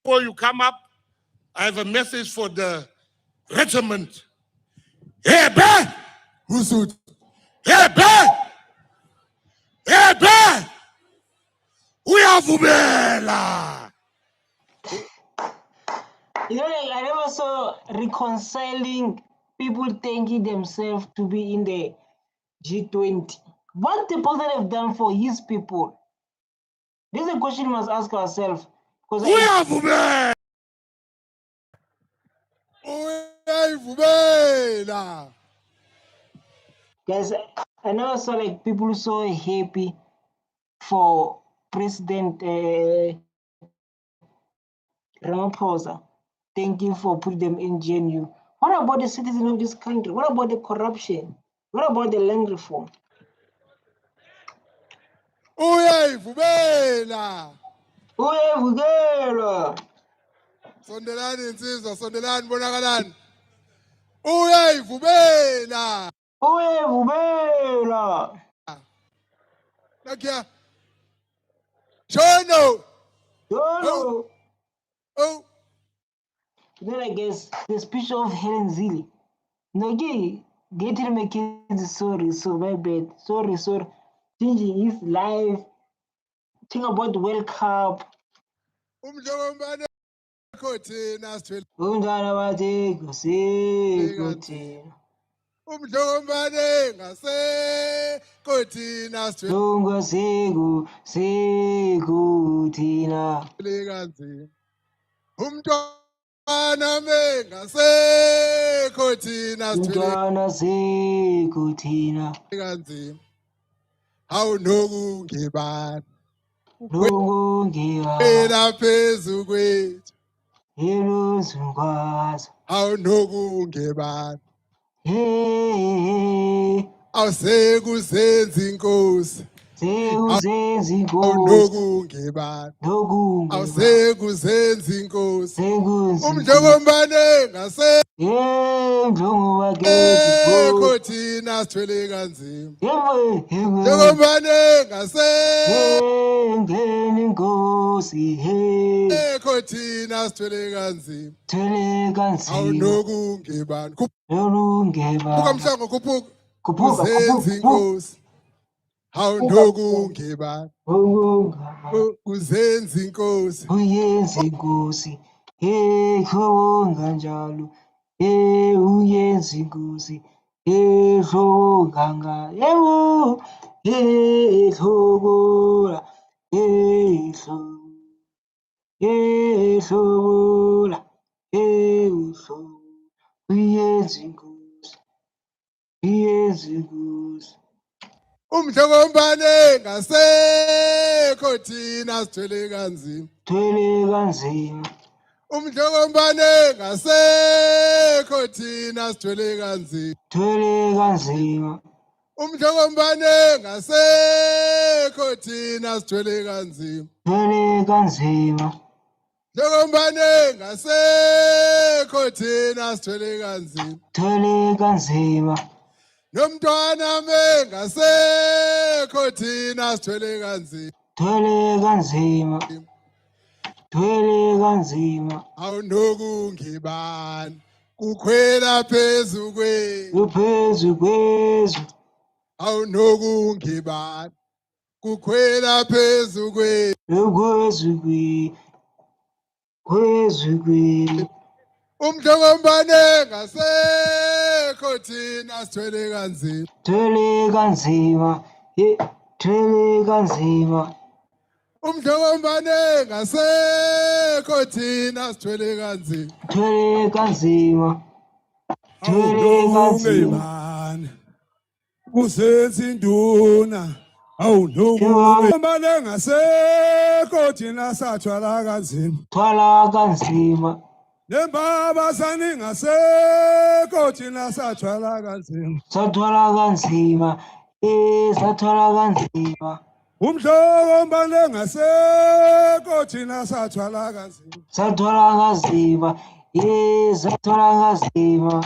Before you come up, I have a message for the regiment. Hey, Ben! Who's it? Hey, Ben! Hey, Ben! Uyavumela! You know, I never saw reconciling people thanking themselves to be in the G20. What the president have done for his people? This is a question we must ask ourselves. Uyavumela! Uyavumela! Guys, I never saw like people so happy for President Ramaphosa. Thank you for putting them in GNU. What about the citizens of this country? What about the corruption? What about the land reform? Uyavumela! Uyavumela! Sondelani insizwa, sondelani bonakalani. Uyavumela! Uyavumela! Nakia. Jono! Jono! Oh! Then I guess the speech of Helen Zille. Nogi, getting McKinsey, sorry, so my bad. Sorry. Changing his life. Think about the World Cup. Umjomba kothina sithwele. Unjana bathi kuthina. Umjomba ngase kothina sithwele. Lunga kuthina. Lekanzi. Umntwana ngase kothina sithwele. Unjana kuthina. Lekanzi. Hawu nokungibani. Ela phezu kwethu. Eluzungwaza. Hawu nokungibani. Hey. Awusekuzenza inkosi. Sekuzenza inkosi. Nokungibani. Awusekuzenza inkosi. Umntokombane ngase. Mdlungu wakhe kothina sithwele kanzima. Umntokombane ngase. Ngeni inkosi kothina sithwele kanzima. Thwele kanzima. Awunokungibani. Nokungibani. Ukamhlango khuphuka. Kuzenza inkosi. Awunokungibani. Kuzenza inkosi. Uyenza inkosi. Khonga njalo. Uyenza inkosi. Khonga ngayo. Hlobula. Hlobula. Uyenza inkosi. Uyenza inkosi. Umhlokombane ngasekho thina sithwele kanzima. Thwele kanzima. Umhlokombane ngasekho thina sithwele kanzima. Thwele kanzima. Umhlokombane ngasekho thina sithwele kanzima. Thwele kanzima. Umhlokombane ngasekho thina sithwele kanzima. Thwele kanzima. Nomntwana ngasekho thina sithwele kanzima. Thwele kanzima. Thwele kanzima. Awunokungibani. Kukhwela phezu kwethu. Phezu kwethu. Awunokungibani. Kukhwela phezu kwethu. Phezu kwethu. Umhlokombane ngasekho thina sithwele kanzima. Thwele kanzima. Thwele kanzima. Umhlokombane ngasekho thina sithwele kanzima. Thwele kanzima. Thwele kanzima. Kusenza induna. Awunokungibani ngasekho thina sathwala kanzima. Thwala kanzima. Nembaba sani ngasekho thina sathwala kanzima. Sathwala kanzima. Sathwala kanzima. Umhlokombane ngasekho thina sathwala kanzima. Sathwala kanzima. Sathwala kanzima.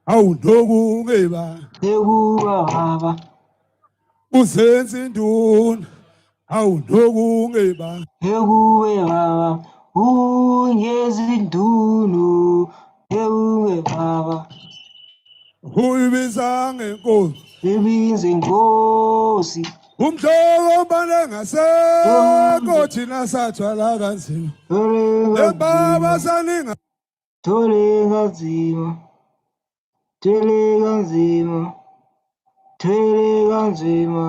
Awunokungibani. Sekuba baba. Kusenza induna. Awunokungibani. Sekuwe baba. Ungezindunu, ewe baba. Uyibiza ngenkosi. Ebize inkosi. Umhloko mbane ngasekho thina sathwala kanzima. Baba saninga. Thole kanzima. Thole kanzima. Thole kanzima.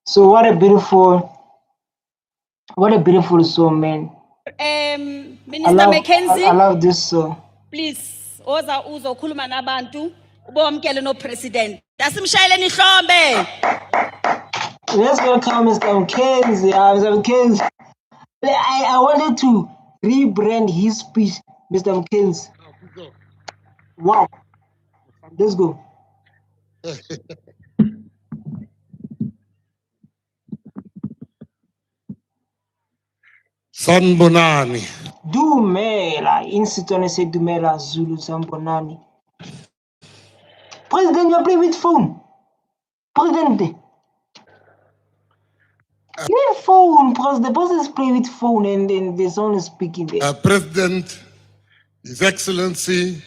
So what a beautiful song, man. Minister Mackenzie, I love this song. please oza uzokhuluma nabantu ubomkele no president asimshayeleni ihlombe. Let's welcome Mr. Mackenzie. Mr. Mackenzie, I wanted to rebrand his speech, Mr. Mackenzie. Wow. Let's go. Sanbonani. Dumela, Insitone say Dumela Zulu Sanbonani. President, you're playing with phone. President. Your phone, President. The person is playing with phone and then there's only speaking there. President, His Excellency,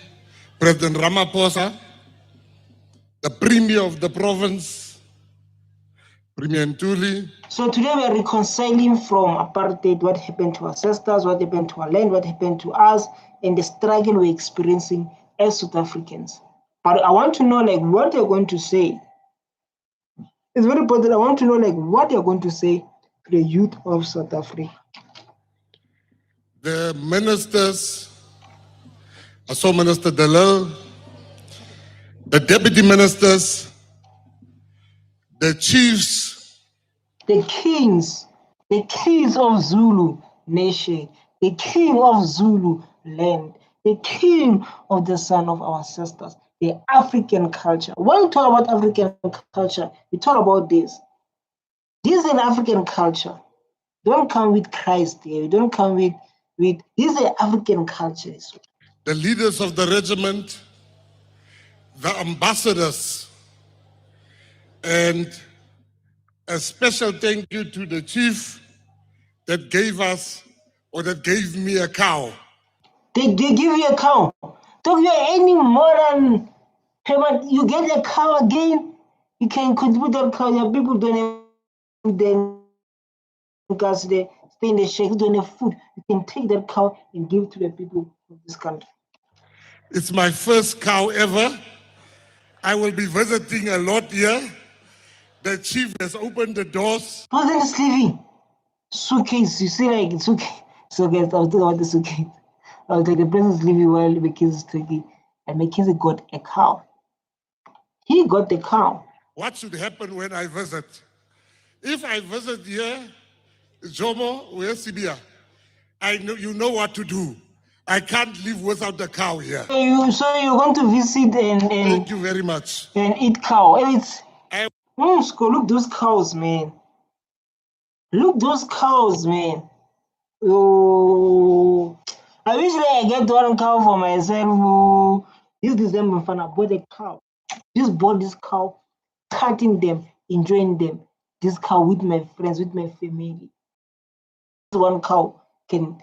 President Ramaphosa, the Premier of the province, Premier Ntuli. So today we are reconciling from apartheid, what happened to our ancestors, what happened to our land, what happened to us, and the struggle we're experiencing as South Africans. But I want to know like what you're going to say. It's very important. I want to know like what you're going to say to the youth of South Africa. The ministers, I saw Minister Delal, the deputy ministers, the chiefs, the kings of Zulu nation, the king of Zulu land, the king of the son of our ancestors, the African culture. When we talk about African culture, we talk about this. This is an African culture. Don't come with Christ here. You don't come with this is an African culture. The leaders of the regiment, the ambassadors, and a special thank you to the chief that gave us or that gave me a cow. They give you a cow. Don't give you any more than payment. You get a cow again, you can contribute that cow. Your people don't have them because they stay in the shake, don't have food. You can take that cow and give it to the people of this country. It's my first cow ever. I will be visiting a lot here. The chief has opened the doors. President is leaving. Suitcase, you see, like it's okay. So guys, I was talking about the suitcase. I was like, the president is leaving while Mackenzie is taking, and Mackenzie got a cow. He got the cow. What should happen when I visit? If I visit here, Jomo, where's Sibia? I know you know what to do. I can't live without the cow here. So you're going to visit and thank you very much. And eat cow. Look those cows, man. Look those cows, man. Oh, I wish I get one cow for myself. Oh, this December fun, I bought a cow. Just bought this cow, cutting them, enjoying them. This cow with my friends, with my family. This one cow can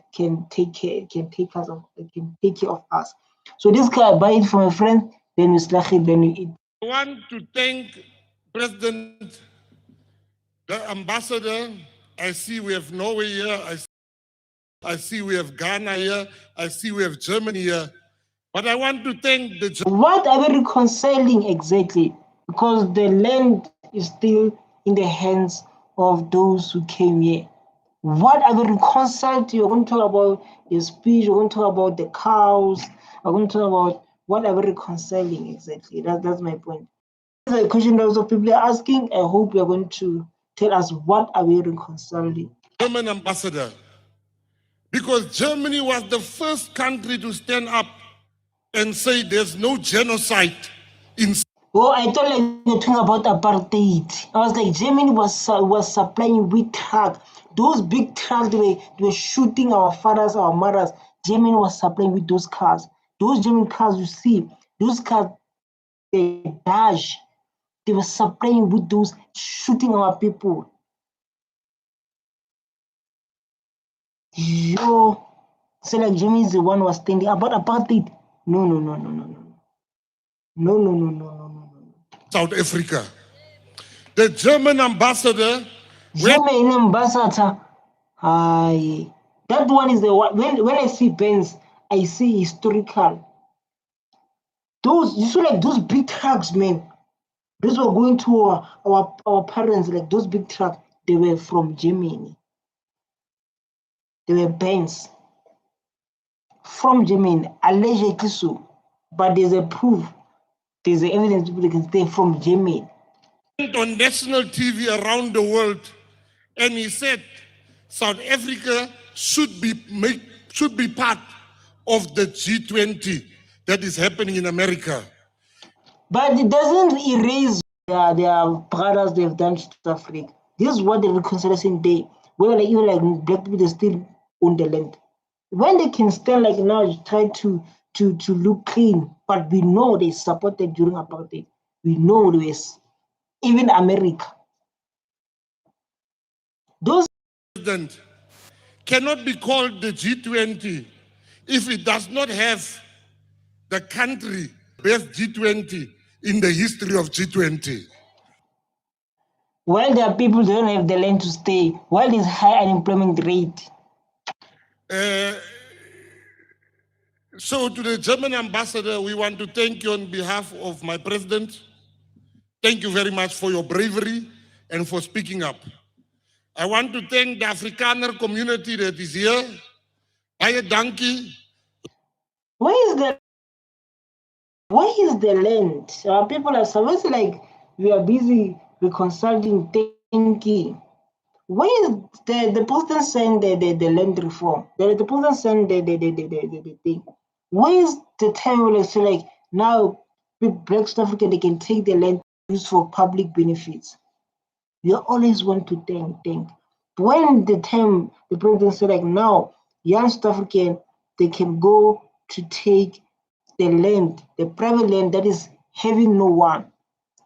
take care of us. So this cow I buy it from a friend, then we slash it, then we eat. I want to thank President, the ambassador. I see we have Norway here. I see we have Ghana here. I see we have Germany here. But I want to thank the... What are we reconciling exactly? Because the land is still in the hands of those who came here. What are we reconciling to? You're going to talk about the speech, you're going to talk about the cows, we're going to talk about what are we reconciling exactly? That's my point. That's a question that also people are asking. I hope you're going to tell us what are we reconciling. German ambassador, because Germany was the first country to stand up and say there's no genocide in... Oh, I thought like you were talking about apartheid. I was like, Germany was supplying wheat trucks. Those big trucks, they were shooting our fathers, our mothers. Germany was supplying with those cars. Those German cars you see, those cars, they dash. They were supplying with those, shooting our people. Yo, so like Germany is the one who was standing about apartheid. No. South Africa. The German ambassador, German ambassador. Aye. That one is the one. When I see Benz, I see historical. Those, you see, like those big trucks, man. Those were going to our parents, like those big trucks. They were from Germany. They were Benz from Germany, allegedly so. But there's a proof. There's the evidence people can say from Germany. on national TV around the world, and he said South Africa should be part of the G20 that is happening in America. But it doesn't erase their brothers they've done to South Africa. This is what the reconciliation day, where like even like black people they still own the land. When they can stand like now try to look clean, but we know they supported during apartheid. We know this. Even America. Those President cannot be called the G20 if it does not have the country best G20 in the history of G20. while there are people that don't have the land to stay, while there's high unemployment rate. So to the German ambassador, we want to thank you on behalf of my president. Thank you very much for your bravery and for speaking up. I want to thank the Afrikaner community that is here. Baie dankie. Where is the land? Our people are supposed to like we are busy reconciling, thinking. Where is the president saying the land reform? The president saying the thing. Where is the time where so like now black South Africa they can take the land used for public benefits? You always want to think. When the time the president said like now young South African they can go to take the land, the private land that is having no one,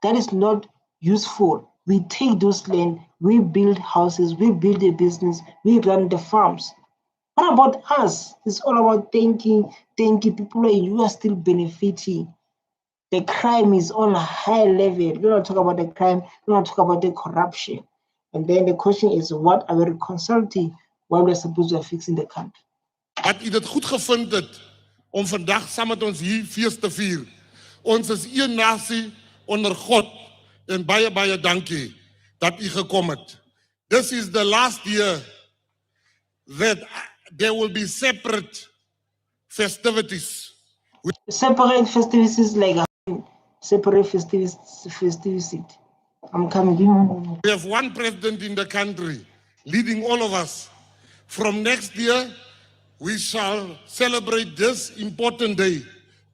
that is not useful. We take those land, we build houses, we build a business, we run the farms. What about us? It's all about thinking. People like you are still benefiting. The crime is on a high level. We don't talk about the crime, we don't talk about the corruption. And then the question is, what are we reconciling while we're supposed to be fixing the country? Dat u dit goed gevind het om vandag saam met ons hier fees te vier. Ons is een nasie onder God en baie dankie dat u gekom het. This is the last year that there will be separate festivities. Separate festivities like separate festivities. I'm coming. We have one president in the country leading all of us. From next year, we shall celebrate this important day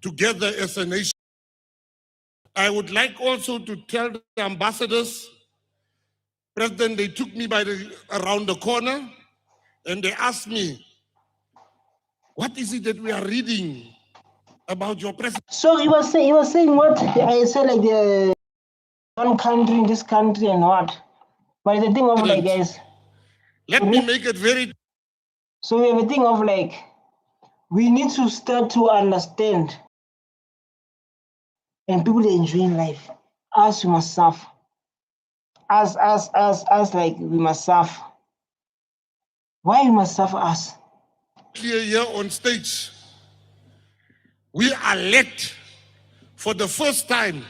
together as a nation. I would like also to tell the ambassadors, President, they took me around the corner and they asked me, what is it that we are reading about your president? So he was saying what I said, like the one country in this country and what. But the thing of like guys. Let me make it very. So we have a thing of like we need to start to understand. And people are enjoying life. Us, we must suffer. Us, like we must suffer. Why we must suffer us? Here on stage, we are led for the first time.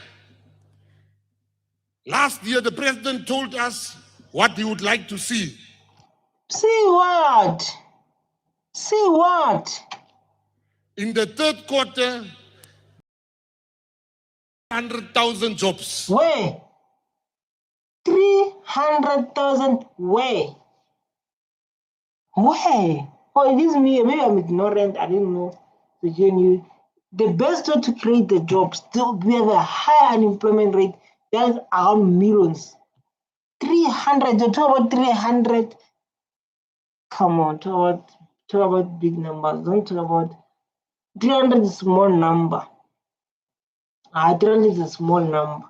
Last year, the president told us what he would like to see. See what? See what? In the third quarter, 100,000 jobs. Where? 300,000 where? Where? Oh, it is me. Maybe I'm ignorant. I didn't know. The best way to create the jobs, we have a high unemployment rate. That's around millions. 300. You talk about 300. Come on, talk about big numbers. Don't talk about 300 is a small number. 300 is a small number.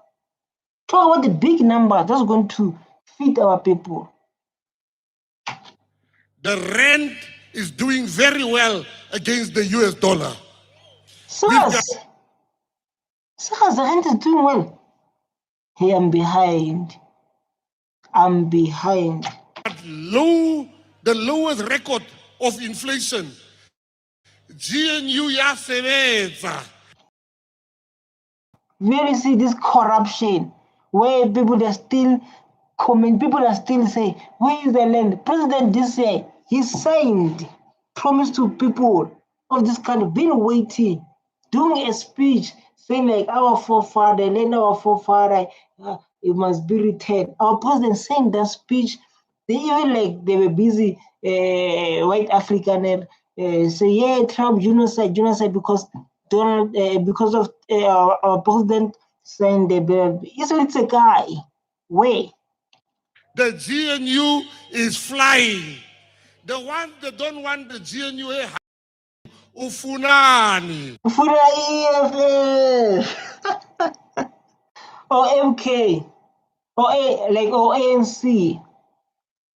Talk about the big number that's going to feed our people. The rand is doing very well against the US dollar. SARS the rand is doing well. Hey, I'm behind. The lowest record of inflation. GNU yasebenza. Really see this corruption where people are still people are still saying, where is the land? President this year, he signed, promised to people of this country, been waiting, doing a speech saying like our forefather, land our forefather, it must be returned. Our president saying that speech, they even like they were busy, white African, say yeah, Trump genocide because Donald, because of our president saying the bill. It's a guy. Where? The GNU is flying. The one that don't want the GNU, ufunani. For the EFF or MK or ANC.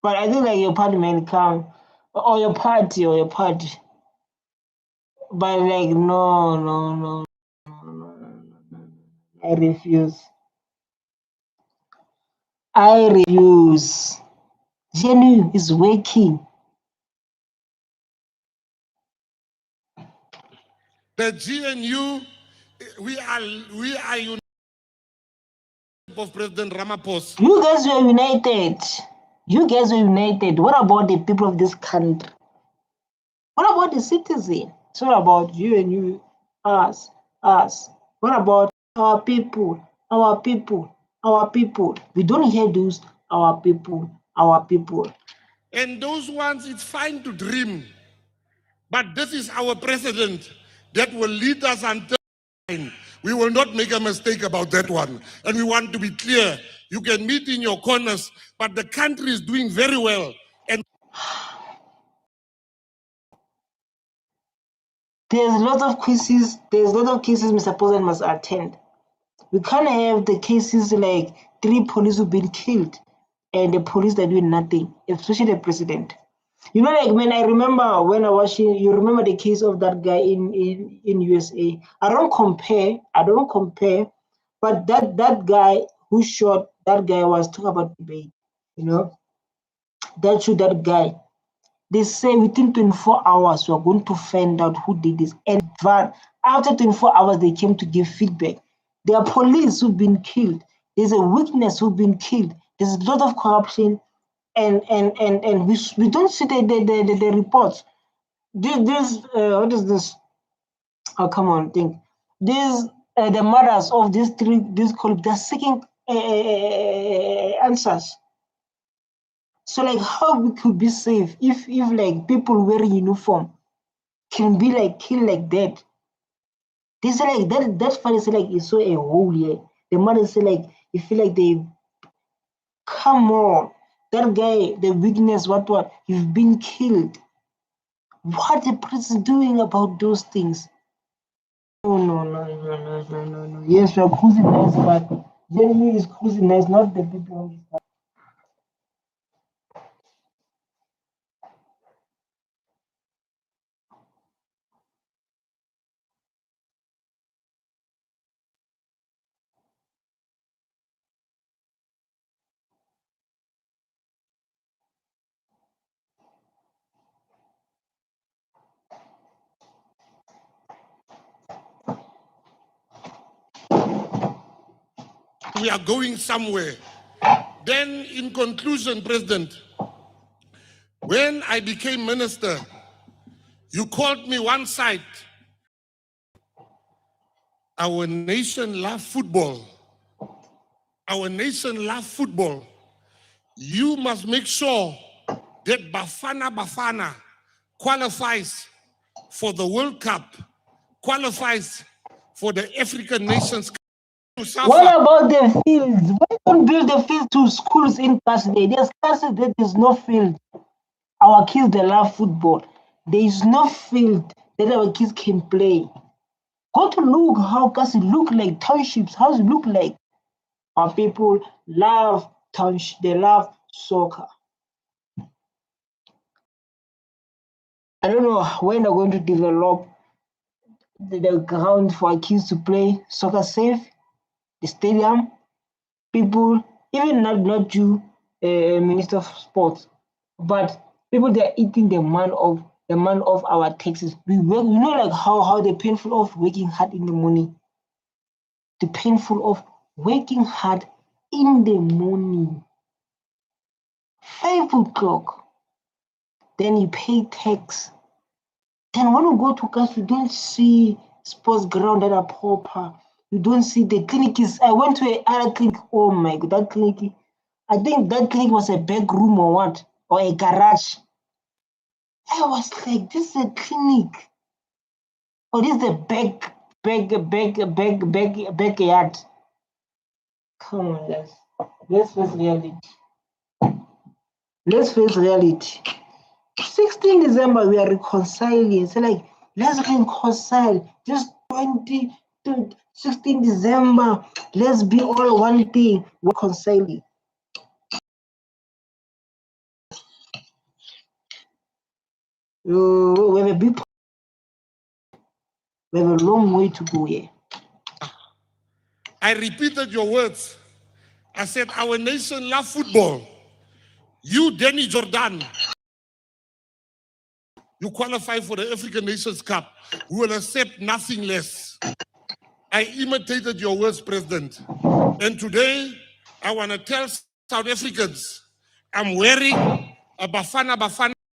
But I think like your party may come or your party. But like no. I refuse. GNU is working. The GNU, we are united of President Ramaphosa. You guys were united. What about the people of this country? What about the citizen? It's not about you and you, us. What about our people? We don't hear those our people. And those ones, it's fine to dream. But this is our president that will lead us until we will not make a mistake about that one. And we want to be clear. You can meet in your corners, but the country is doing very well. And there's a lot of cases Mr. President must attend. We can't have the cases like 3 police who've been killed and the police that do nothing, especially the president. You know, like when I remember when I was watching, you remember the case of that guy in USA. I don't compare, but that guy who shot that guy was talking about debate, you know. That guy. They say within 24 hours we are going to find out who did this. And after 24 hours they came to give feedback. There are police who've been killed. There's a witness who've been killed. There's a lot of corruption. And we don't see the reports. This what is this? Oh, come on, think. These the mothers of these colleagues, they're seeking answers. So like how we could be safe if like people wearing uniform can be like killed like that. They say like that funny say like it's so a whole year. The mother say like you feel like they come on. That guy, the witness, what, you've been killed. What the president doing about those things? Oh, no. Yes, we are cruising nice, but Jeremy is cruising nice, not the people. we are going somewhere. Then in conclusion, President, when I became minister, you called me one side. Our nation loves football. You must make sure that Bafana qualifies for the World Cup, qualifies for the African Nations Cup. What about the fields? Why don't build the field to schools in Castle? There's Castle that there's no field. Our kids, they love football. There is no field that our kids can play. Go to look how Castle look like, townships, how it look like. Our people love township, they love soccer. I don't know when they're going to develop the ground for our kids to play soccer safe, the stadium, people, even not you, Minister of Sports, but people that are eating the man of our taxes. We work, you know, like how the painful of working hard in the morning, the painful of working hard in the morning, 5 o'clock, then you pay tax. Then when you go to class, you don't see sports ground that are proper. You don't see the clinic is. I went to another clinic. Oh my god, that clinic! I think that clinic was a back room or what, or a garage. I was like, this is a clinic, or this is the backyard. Come on, let's face reality. Let's face reality. 16 December, we are reconciling. So like, let's reconcile. Just 16 December, let's be all one thing. We're reconciling. We have we have a long way to go here. I repeated your words. I said, our nation loves football. You, Danny Jordan, you qualify for the African Nations Cup. We will accept nothing less. I imitated your words, President. And today, I want to tell South Africans, I'm wearing a Bafana.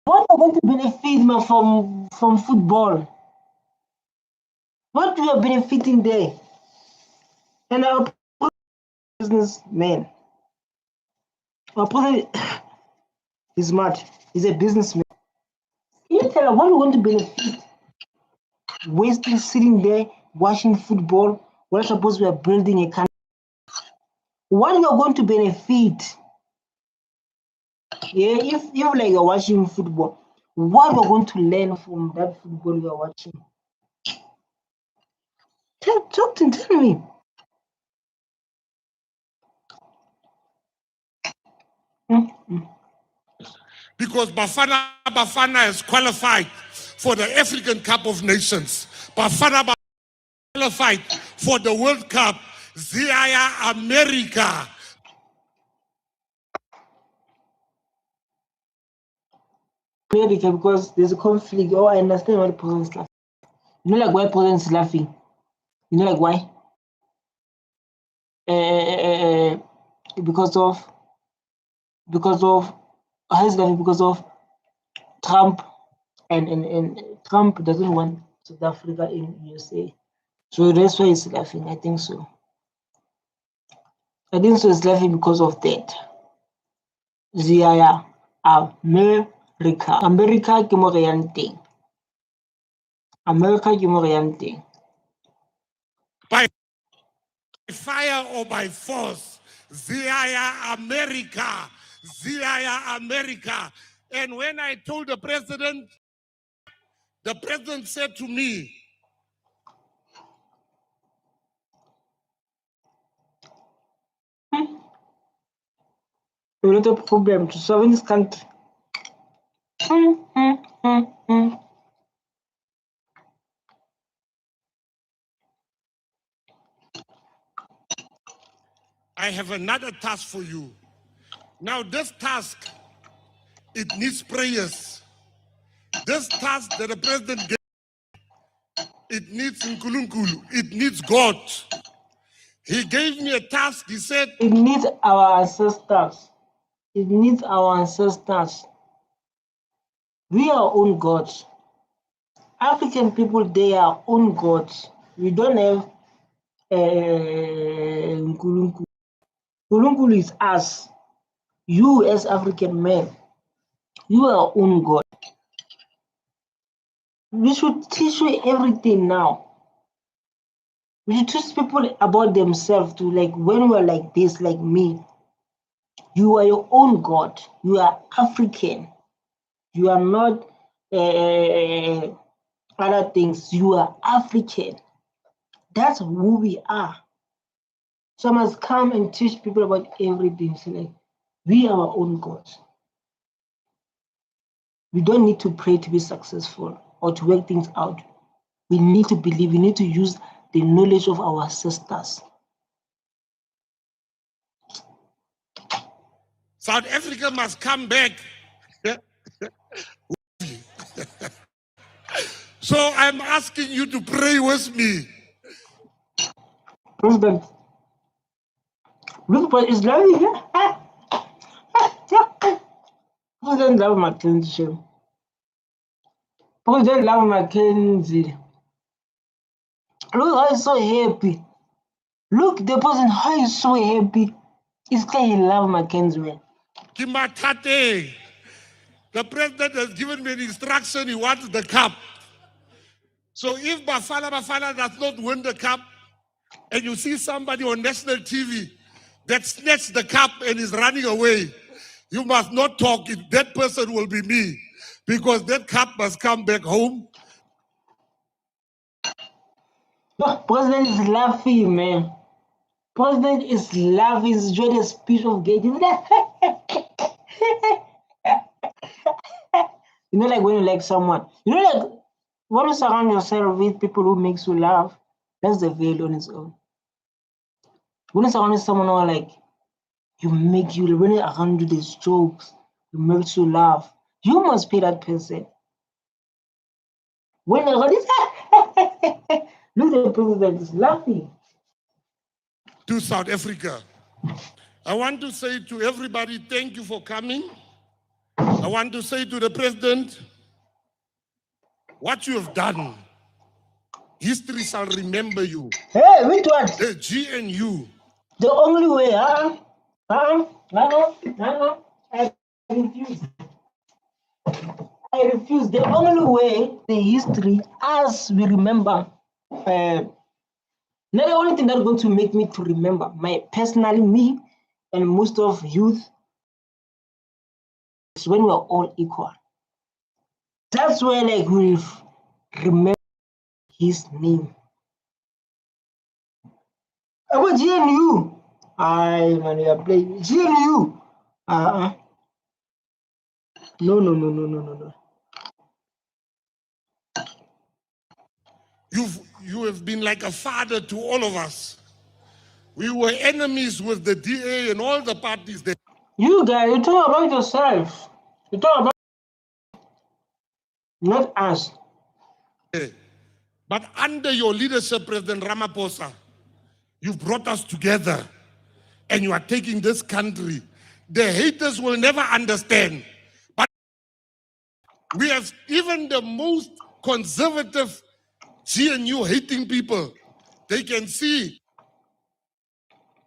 What are going to benefit from football? What we are benefiting there? And our businessman, our president is smart. He's a businessman. Can you tell us what we want to benefit? Wasting, sitting there, watching football. We're supposed we are building a country. What we are going to benefit? Yeah, if like you're watching football, what we're going to learn from that football you're watching? Tell me. Because Bafana is qualified for the African Cup of Nations. Bafana qualified for the World Cup. Zia America. America, because there's a conflict. Oh, I understand why the president is laughing. You know, like why the president is laughing. You know, like why? Because of how is laughing? Because of Trump and Trump doesn't want South Africa in USA, so that's why he's laughing. I think so. He's laughing because of that. Zia America. America ke mo re yang teng. America ke mo re yang teng. By fire or by force, Zia America. Zia America. And when I told the president said to me, A lot of problem to solve in this country. I have another task for you. Now this task, it needs prayers. This task that the president gave, it needs Nkulunkulu, it needs God. He gave me a task, he said, it needs our ancestors. It needs our ancestors. We are own gods. African people, they are own gods. We don't have Nkulunkulu. Nkulunkulu is us. You as African men, you are own God. We should teach you everything now. We should teach people about themselves to, like, when we are like this, like me, you are your own God. You are African. You are not other things. You are African. That's who we are. So I must come and teach people about everything. So like, we are our own gods. We don't need to pray to be successful or to work things out. We need to believe, we need to use the knowledge of our sisters. South Africa must come back. So I'm asking you to pray with me. President, look what is loving here. President Love Mackenzie. President Love Mackenzie. Look how he's so happy. Look, the person how he's so happy. It's like he love Mackenzie, man. Kimatate. The president has given me an instruction, he wants the cup. So if Bafana does not win the cup, and you see somebody on national TV that snatched the cup and is running away, you must not talk. That person will be me, because that cup must come back home. No, President is laughing, man. President is laughing. He's enjoying the speech of gay. You know, like when you like someone. You know, like when you surround yourself with people who makes you laugh, that's the veil on its own. When you surround someone who like when you around you these jokes, it makes you laugh. You must be that person. When you look, the president is laughing. To South Africa, I want to say to everybody, thank you for coming. I want to say to the president, what you have done, history shall remember you. Hey, which one? The GNU. The only way, no, I refuse. I refuse. The only way, the history, as we remember, not the only thing that's going to make me to remember, personally, me and most of youth, is when we're all equal. That's where like we remember his name. About GNU. Man, we are playing GNU. No. You have been like a father to all of us. We were enemies with the DA and all the parties there. You guys, you talk about yourself. You talk about not us. But under your leadership, President Ramaphosa, you've brought us together and you are taking this country. The haters will never understand. But we have even the most conservative GNU hating people. They can see.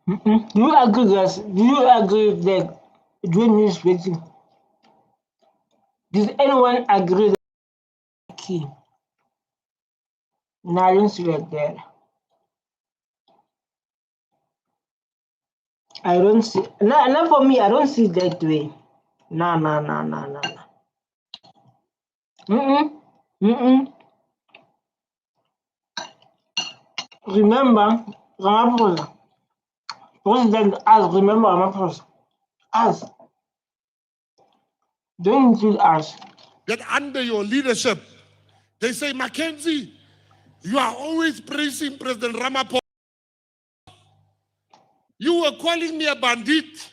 Do you agree, guys? Do you agree that GNU is waiting? Does anyone agree that key? No, I don't see like that. I don't see. Not for me. I don't see that way. No. Remember, Ramaphosa. President, us. Remember, Ramaphosa. Us. Don't include us. That under your leadership, they say, Mackenzie, you are always praising President Ramaphosa. You were calling me a bandit.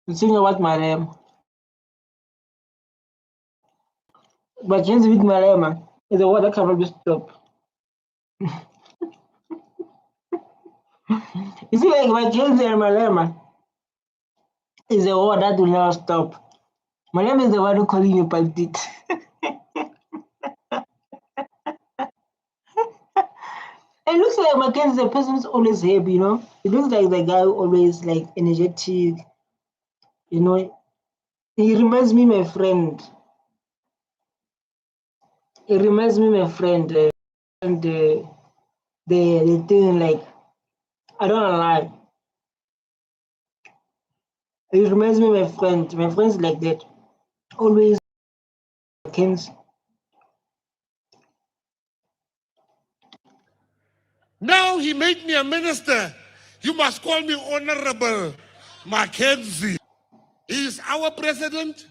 You think about my name. But James with Malema is a word that cannot be stopped. You see, like my James and Malema is a word that will not stop. Malema is the one who calling you bandit. It looks like Mackenzie is a person who's always happy, you know. It looks like the guy who always like energetic, you know. He reminds me my friend. It reminds me my friend, and the thing like I don't lie. It reminds me my friend. My friends like that. Always Mackenzie. Now he made me a minister You must call me Honorable Mackenzie. He is our president.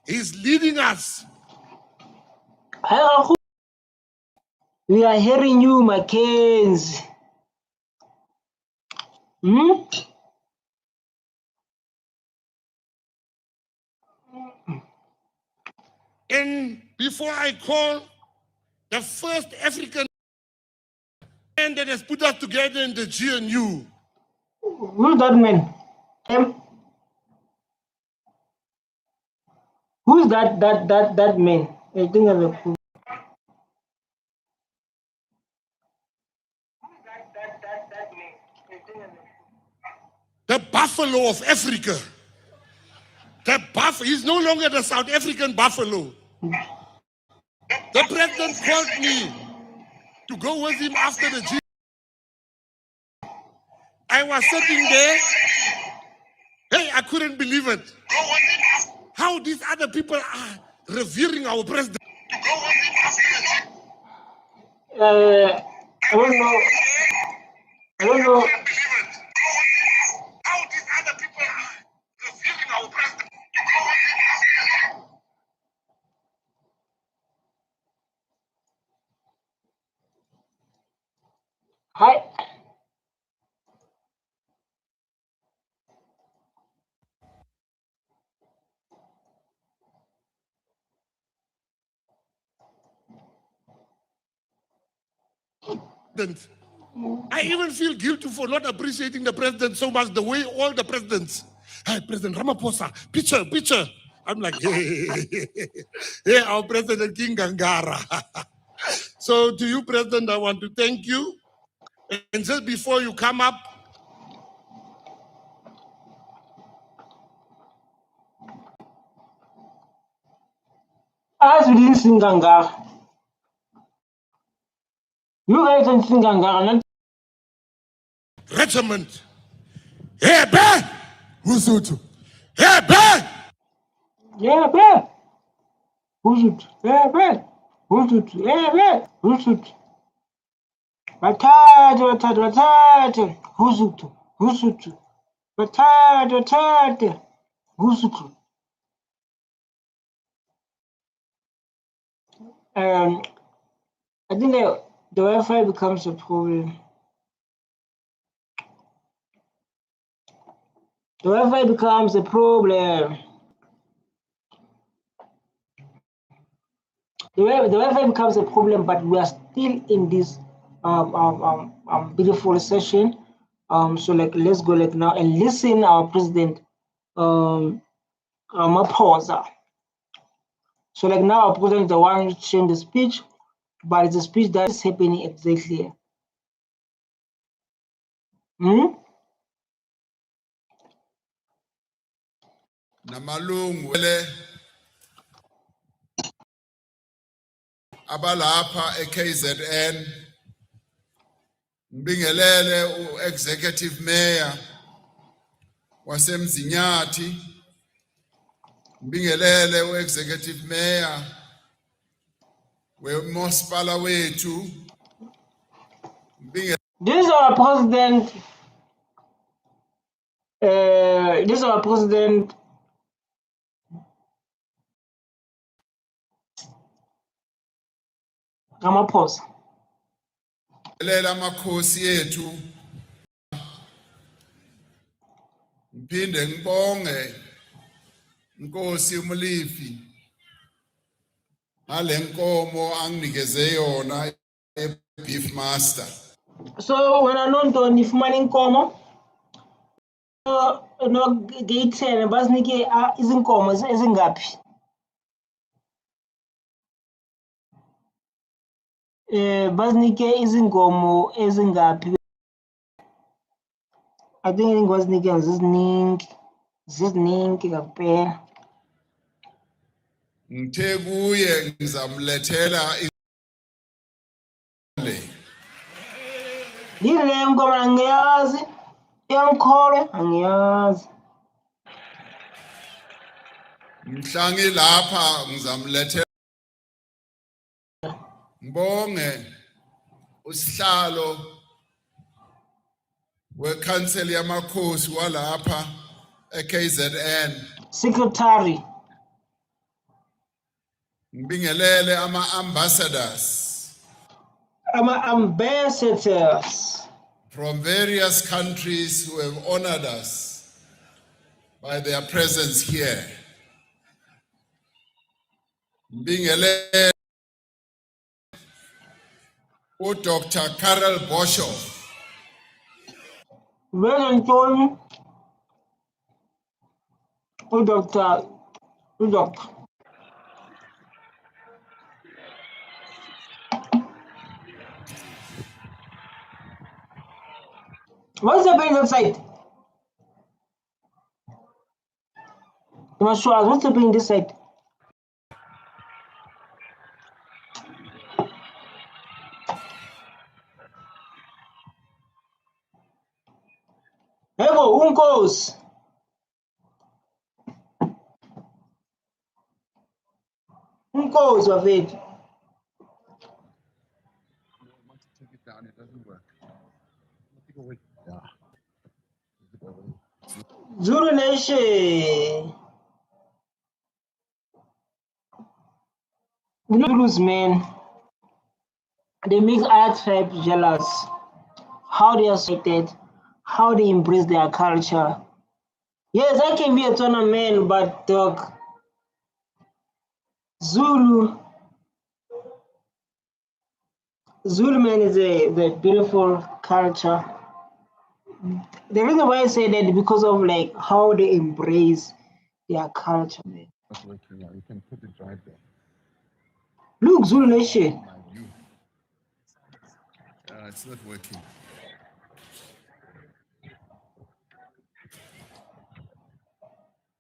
He's leading us. We are hearing you, Mackenzie. And before I call the first African man that has put us together in the GNU. Who's that man? Who's that man? I think I'm a fool. The buffalo of Africa. He's no longer the South African buffalo. The president called me to go with him after the G. I was sitting there. Hey, I couldn't believe it. How these other people are revering our president. I don't know. I don't know. How these other people are revering our president. Hi. I even feel guilty for not appreciating the president so much the way all the presidents. Hey, President Ramaphosa, picture. I'm like, hey, our President King Gangara. So to you, President, I want to thank you. And just before you come up, As we didn't sing Ganga. You guys don't sing Ganga. regiment. Hey, Ben! Who's it? Hey, Ben! Yeah, Ben. Who's it? Yeah, Ben. Who's it? Yeah, Ben. Who's it? Batata. Who's it? Batata. Who's it? I think that the Wi-Fi becomes a problem. The Wi-Fi becomes a problem. The Wi-Fi becomes a problem, but we are still in this beautiful session. So like let's go like now and listen our president Ramaphosa. So like now our president is the one sharing the speech, but it's a speech that is happening exactly. Namalungu abalapha eKZN ngibingelele uexecutive mayor waseMzinyathi ngibingelele uexecutive mayor weMospala wethu This is our president. This is our president. Ramaphosa. Lela makhosi ethu ngiphinde ngibonge inkosi uMlifi ngale nkomo anginikeze yona eBeef Master. So when I know if money come, no gate and baznike izinkomo ezingaphi. Baznike izinkomo ezingaphi. I think baznike ziziningi kaphela. Ngithe kuye ngizamlethela Yile nkomo angiyazi, yangikhole angiyazi. mhlangi lapha ngizamlethela ngibonge usihlalo weCouncil yamakhosi walapha eKZN. Secretary. Ngibingelele ama-ambassadors Ambassadors from various countries who have honored us by their presence here. Ngibingelele uDr. Karel Boshoff, Well done, Doctor. What's happening outside? You must show us what's happening this side. Hey, go, Uncos. Uncos of it. Zulu Nation. The Zulus, man, they make other tribes jealous. How they are cited, how they embrace their culture. Yes, I can be a tournament, but dog, Zulu man is a beautiful culture. The reason why I say that because of like how they embrace their culture, man. you can put it right there. Look, Zulu Nation. It's not working.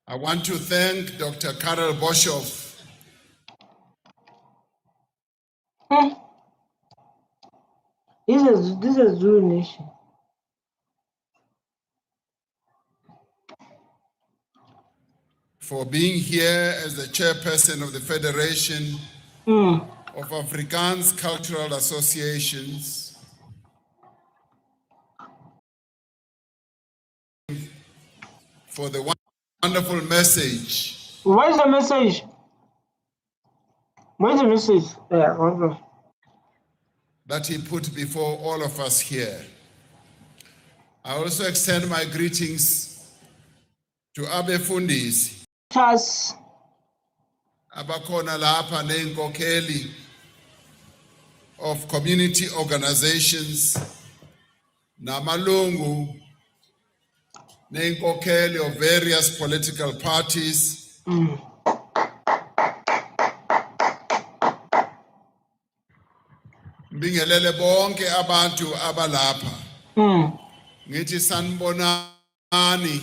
I want to thank Dr. Karel Boshoff This is Zulu Nation. for being here as the chairperson of the Federation of Afrikaans Cultural Associations. For the wonderful message. What is the message? What is the message? Yeah, okay. That he put before all of us here. I also extend my greetings to Abe Fundis, Us. abakhona lapha neinkokheli of community organizations, namalungu neinkokheli of various political parties. Ngibingelele bonke abantu abalapha. Ngithi sanibonani.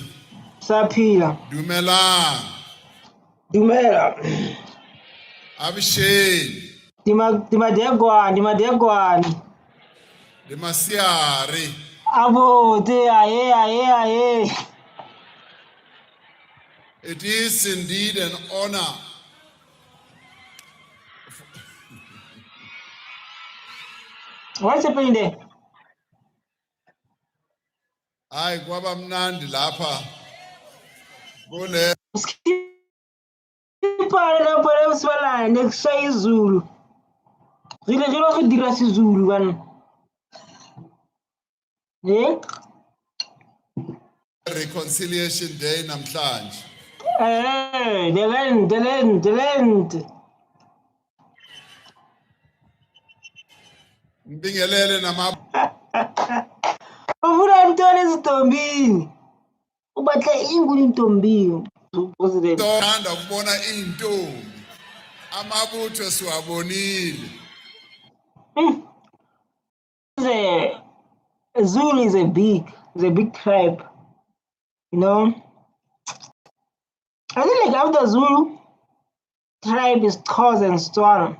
Saphila. Dumela. Abisheni. Dimadegwani. Demasiari. Abo, aye. It is indeed an honor What's happening there? Hayi kwaba mnandi lapha. Kule Skipare lapho leswala nekushaya izulu. Re dira sizulu bana. Reconciliation Day namhlanje. The land. Ngibingelele nama Ufuna ntoni ezitombini? Ubatla inguni intombini. President. Thanda ukubona intombi. Amabutho siwabonile. Zulu is a big tribe, you know. I think like after Zulu tribe is Xhosa and Tswana,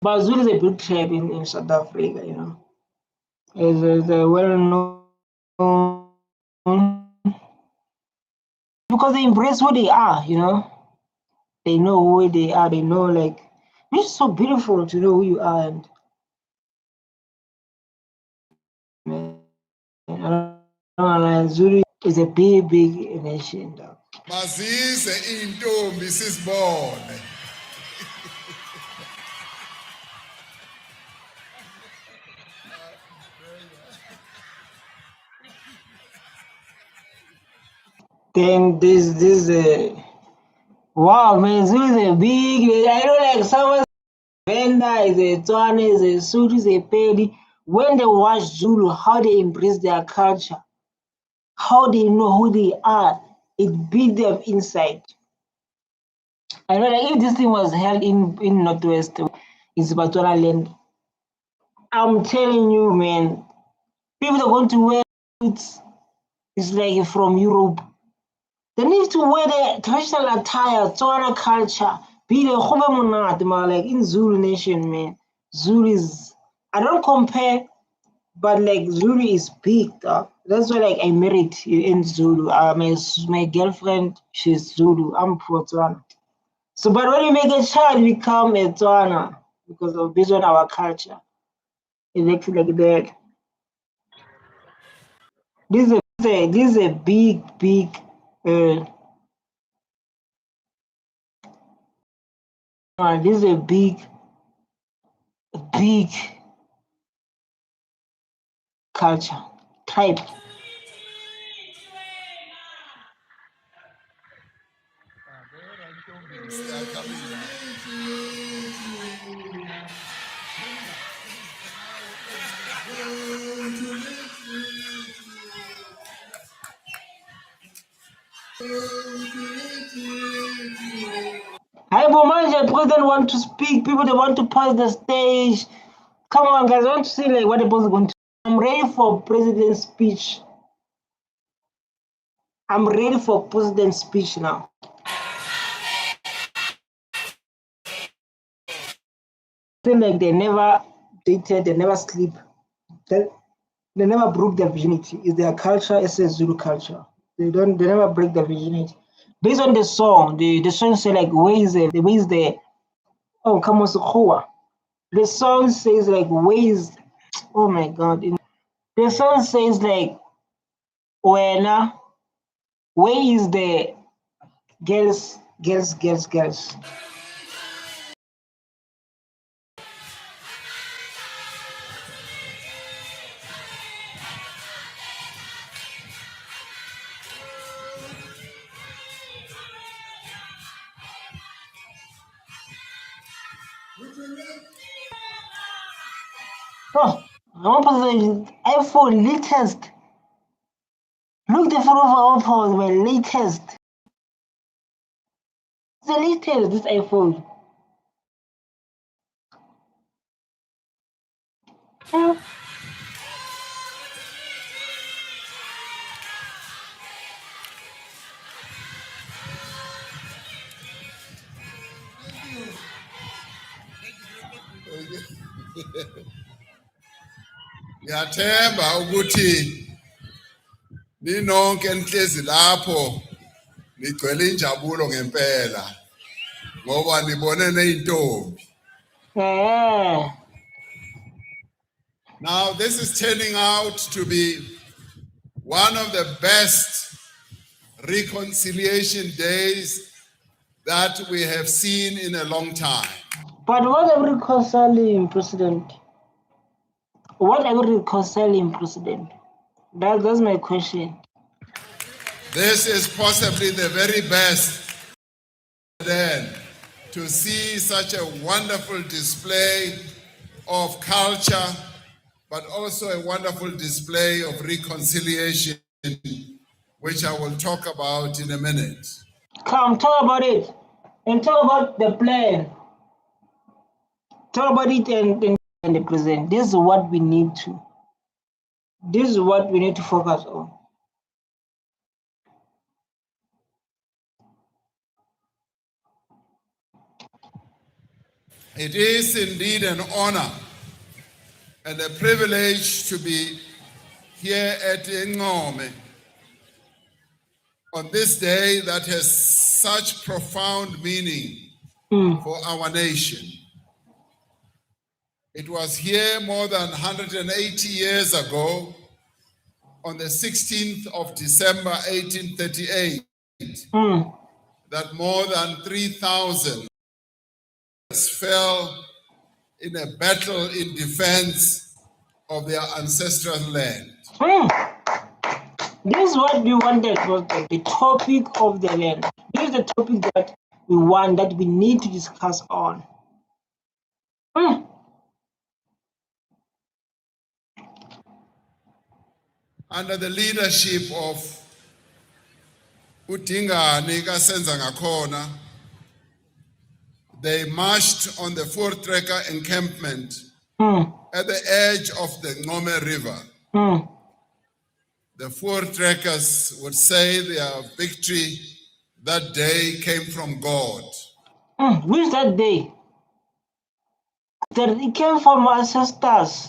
but Zulu is a big tribe in South Africa, you know. It's a well-known because they embrace who they are, you know. They know who they are. They know like it's so beautiful to know who you are and. Zulu is a big, big nation. Dog. Mazize intombi sisibone. Then this wow man, Zulu is a big. I know like someone Venda is a Tswana, is a Sotho, is a Pedi. When they watch Zulu, how they embrace their culture, how they know who they are, it beat them inside. I know like if this thing was held in Northwest, in Zimbabwe land, I'm telling you, man, people are going to wear suits. It's like from Europe. They need to wear the traditional attire, Tswana culture. Be the Monat, like in Zulu nation, man. Zulu is, I don't compare, but like Zulu is big, dog. That's why like I married in Zulu. My girlfriend, she's Zulu. I'm for Tswana. So, but when you make a child become a Tswana because of based on our culture, it makes it like that. This is a big, big. This is a big, big culture type. Hi, Bomanja, president want to speak. People they want to pass the stage. Come on, guys, I want to see like what the boss is going to. I'm ready for president's speech. I'm ready for president's speech now. Feel like they never dated, they never sleep. They never broke their virginity. It's their culture, it's a Zulu culture. They never break their virginity. Based on the song, the song say like where is the oh come on the song says like where is oh my god. The song says like where is the girls. Oh, I want to say iPhone latest. Look the photo of iPhone, my latest. It's the latest, this iPhone. Yeah. Ngiyathemba ukuthi ninonke nihlezi lapho nigcwele injabulo ngempela ngoba nibone neintombi. Yeah. Now this is turning out to be one of the best reconciliation days that we have seen in a long time. But what are we reconciling, President? What are we reconciling, President? That's my question. This is possibly the very best then to see such a wonderful display of culture, but also a wonderful display of reconciliation, which I will talk about in a minute. Come, talk about it. And talk about the plan. Talk about it and the present. This is what we need to. This is what we need to focus on. It is indeed an honor and a privilege to be here at Ngome on this day that has such profound meaning for our nation. It was here more than 180 years ago, on the 16th of December 1838 that more than 3,000 fell in a battle in defense of their ancestral land. This is what we wanted, was the topic of the land. This is the topic that we want, that we need to discuss on. Under the leadership of Udingani kaSenza Ngakhona, they marched on the four-tracker encampment at the edge of the Ngome River. The four-trackers would say their victory that day came from God. Which that day? That it came from our ancestors.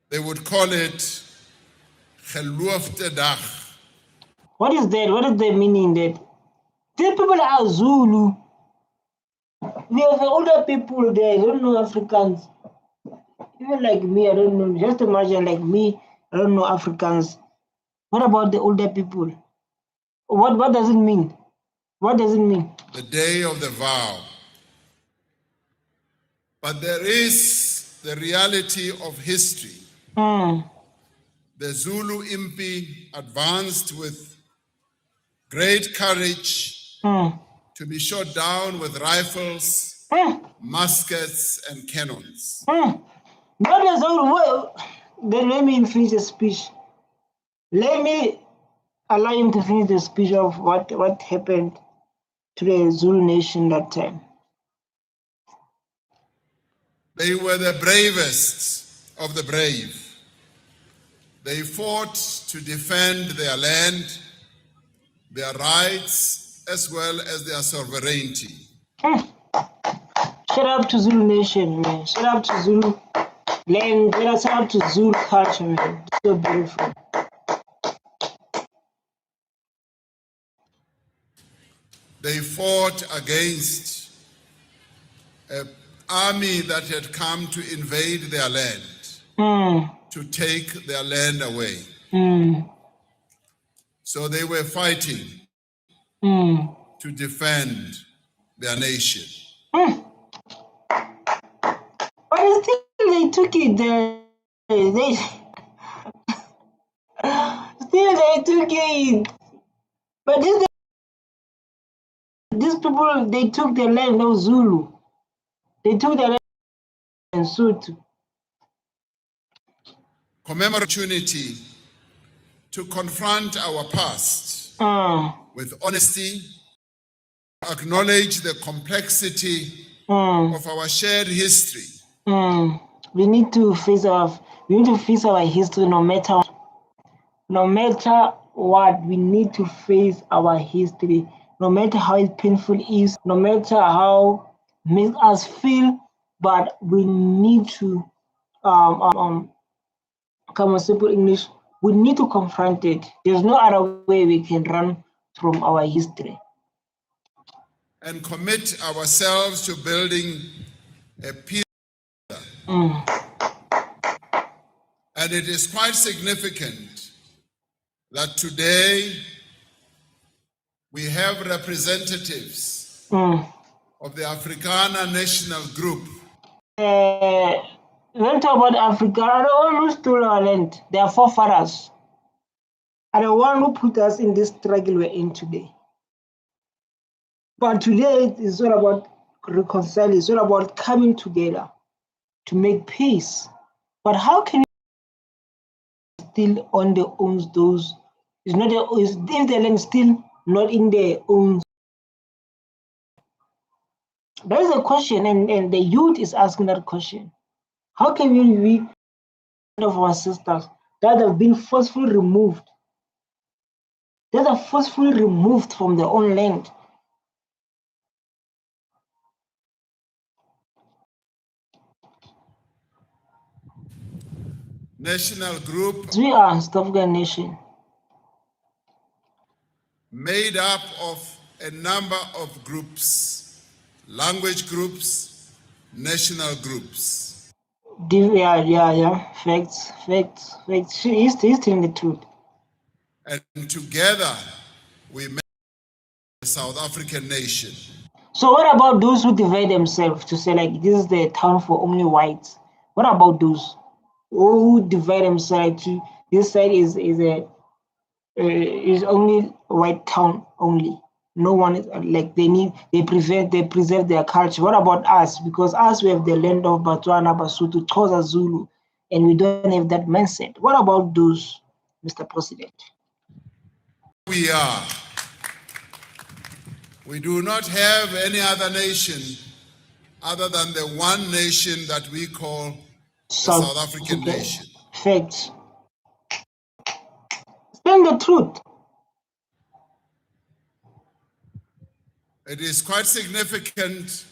They would call it Geloofde Dag. What is that? What is the meaning that? These people are Zulu. We have the older people there, they don't know Africans. Even like me, I don't know. Just imagine, like me, I don't know Africans. What about the older people? What does it mean? What does it mean? The day of the vow. But there is the reality of history. The Zulu Impi advanced with great courage to be shot down with rifles, muskets, and cannons. What is all? Then let me finish the speech. Let me allow him to finish the speech of what happened to the Zulu nation that time. They were the bravest of the brave. They fought to defend their land, their rights, as well as their sovereignty. Shout out to Zulu nation, man. Shout out to Zulu land. Shout out to Zulu culture, man. It's so beautiful. They fought against an army that had come to invade their land, to take their land away. So they were fighting to defend their nation. But still, they took it. They took it. But these people, they took the land of Zulu. They took the land and Sotho. Opportunity to confront our past with honesty, acknowledge the complexity of our shared history. We need to face our history, no matter what. We need to face our history, no matter how painful it is, no matter how it makes us feel. But we need to come on simple English. We need to confront it. There's no other way we can run from our history. And commit ourselves to building a peace. And it is quite significant that today we have representatives of the Afrikaner National Group. When talk about Africa, are the one who stole our land. They are forefathers. Are the one who put us in this struggle we're in today. But today it's all about reconciling. It's all about coming together to make peace. But how can you still on their own those? It's not if the land still not in their own. That is a question, and the youth is asking that question. How can we of our sisters that have been forcefully removed? That are forcefully removed from their own land. National Group We are South African nation. Made up of a number of groups, language groups, national groups. Yeah. Facts. He's telling the truth. And together we make a South African nation. So what about those who divide themselves to say like this is the town for only whites? What about those who divide themselves to this side is only white town only? No one is like they preserve their culture. What about us? Because us we have the land of Botswana, Basotho, Xhosa, Zulu, and we don't have that mindset. What about those, Mr. President? We do not have any other nation other than the one nation that we call the South African nation. Facts. Tell the truth. It is quite significant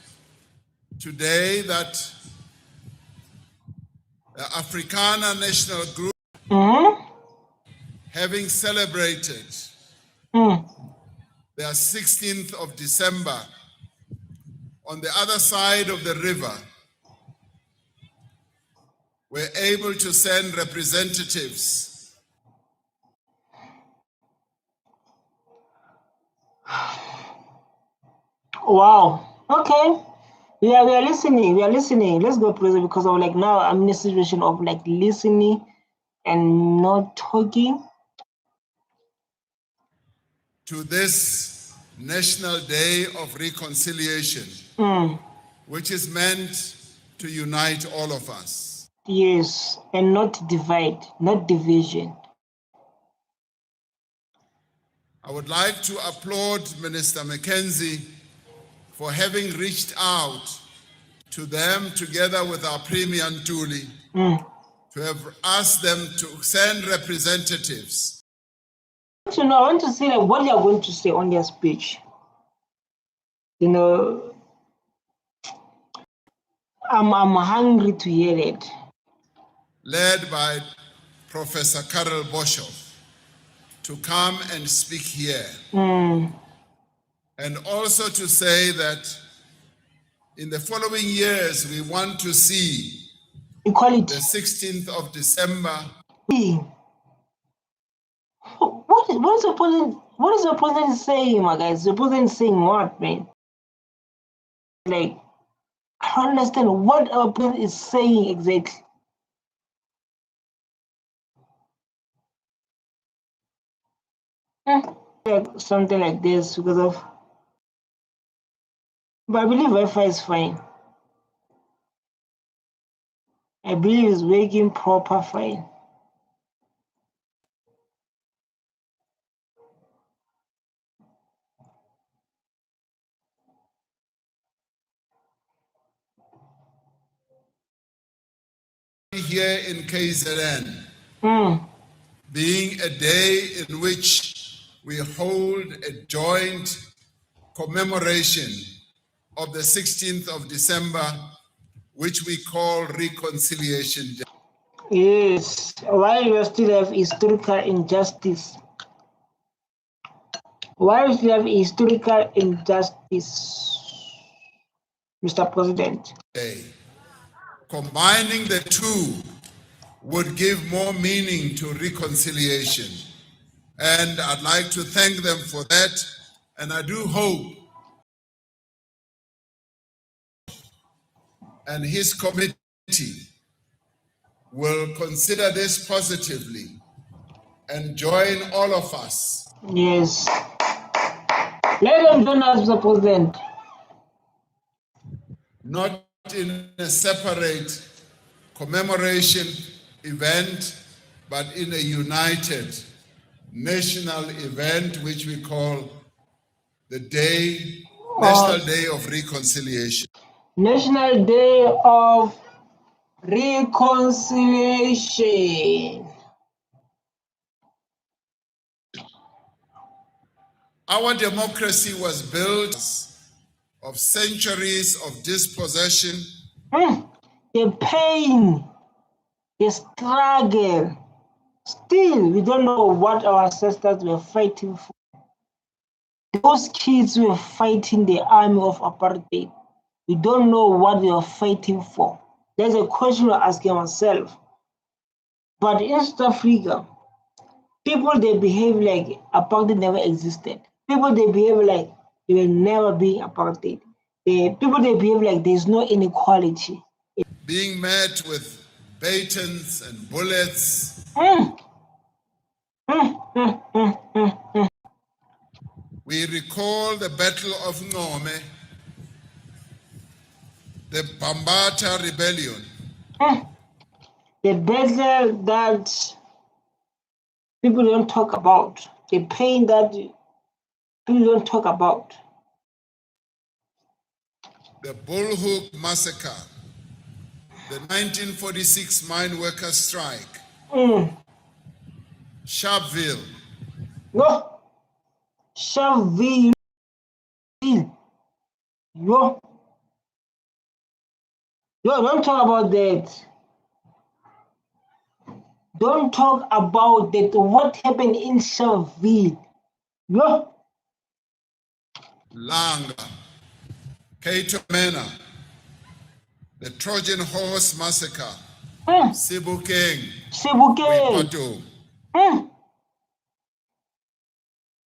today that the Afrikaner National Group, having celebrated their 16th of December on the other side of the river, were able to send representatives Wow. Okay. We are listening. Let's go, President, because of like now I'm in a situation of like listening and not talking. to this National Day of Reconciliation, which is meant to unite all of us. Yes, and not divide, not division. I would like to applaud Minister Mackenzie for having reached out to them together with our Premier Ntuli to have asked them to send representatives. So now I want to see like what they are going to say on their speech. You know, I'm hungry to hear it. Led by Professor Karel Boshoff to come and speak here. And also to say that in the following years, we want to see equality. The 16th of December. What is the president saying, my guys? The president saying what, man? Like, I don't understand what our president is saying exactly. Like something like this because of, but I believe Wi-Fi is fine. I believe it's working proper fine. Here in KZN, being a day in which we hold a joint commemoration of the 16th of December, which we call Reconciliation Day. Yes, while we still have historical injustice. Why do we have historical injustice, Mr. President? Combining the two would give more meaning to reconciliation. And I'd like to thank them for that. And I do hope and his committee will consider this positively and join all of us. Yes. Let them join us, Mr. President. Not in a separate commemoration event, but in a united national event, which we call the National Day of Reconciliation. National Day of Reconciliation. Our democracy was built of centuries of dispossession. The pain, the struggle. Still, we don't know what our ancestors were fighting for. Those kids were fighting the army of apartheid. We don't know what they were fighting for. That's a question we're asking ourselves. But in South Africa, people, they behave like apartheid never existed. People, they behave like there will never be apartheid. People, they behave like there's no inequality. Being met with batons and bullets. We recall the Battle of Ngome, the Bambata Rebellion. The battle that people don't talk about, the pain that people don't talk about. The Bullhook Massacre, the 1946 mine workers' strike, Sharpeville. No, Sharpeville. Yo, don't talk about that. Don't talk about that. What happened in Sharpeville? Yo, Langa, Kato Mena, the Trojan Horse Massacre, Sebokeng, Sebokeng.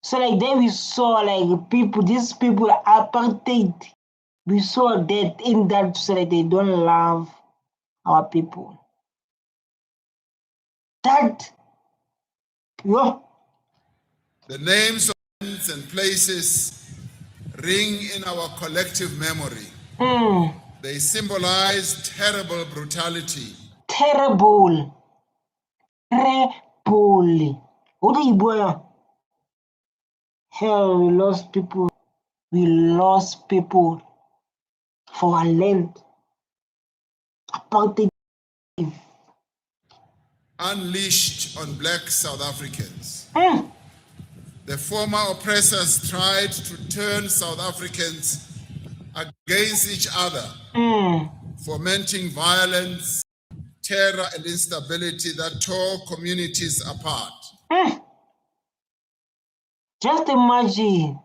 So like then we saw like people, these people are apartheid. We saw that in that, so that they don't love our people. That, yo. The names of lands and places ring in our collective memory. They symbolize terrible brutality. Terrible. What are you boy? Hell, we lost people. We lost people for our land. Apartheid. Unleashed on black South Africans. The former oppressors tried to turn South Africans against each other, fomenting violence, terror, and instability that tore communities apart. Just imagine.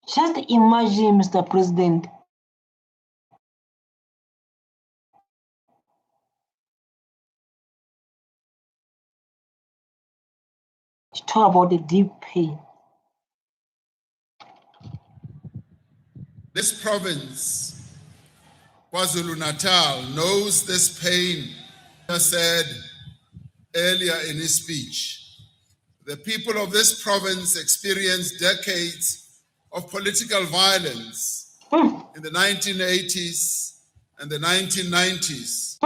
Just imagine, Mr. President. Talk about the deep pain. This province, KwaZulu-Natal, knows this pain. I said earlier in his speech, the people of this province experienced decades of political violence in the 1980s and the 1990s.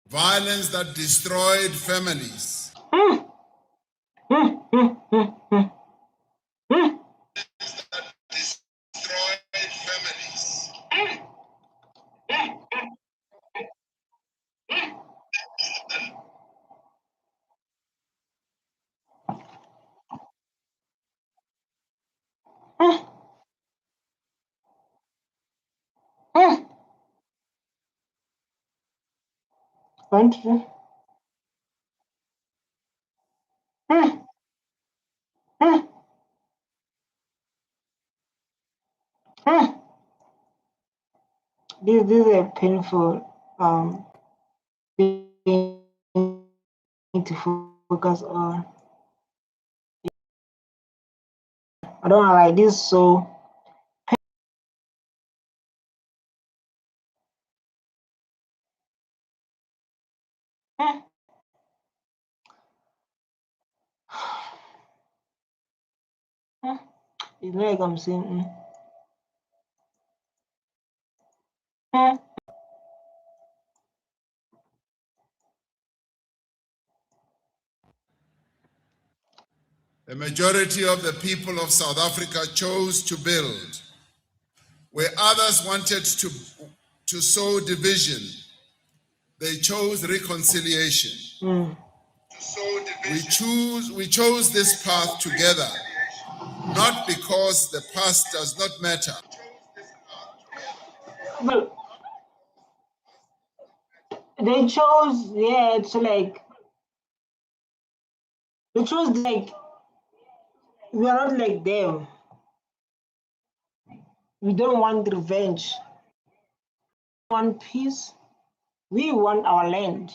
Violence that destroyed families. This is a painful thing to focus on. I don't like this, so it's like I'm saying. The majority of the people of South Africa chose to build, where others wanted to sow division. They chose reconciliation. We chose this path together, not because the past does not matter. They chose, yeah, it's like they chose like we are not like them. We don't want revenge. We want peace. We want our land.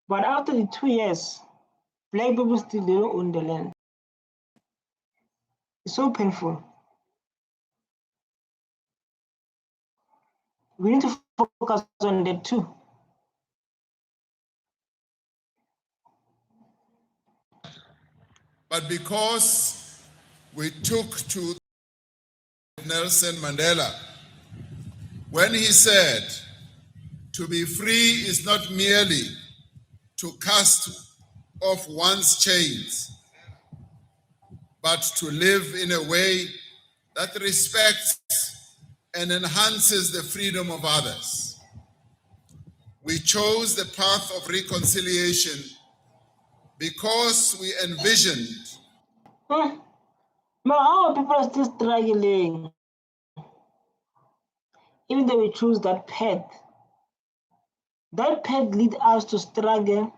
But after the 2 years, black people still don't own the land. It's so painful. We need to focus on that too. But because we took to Nelson Mandela, when he said, to be free is not merely to cast off one's chains, but to live in a way that respects and enhances the freedom of others. We chose the path of reconciliation because we envisioned But our people are still struggling. Even though we choose that path lead us to struggle.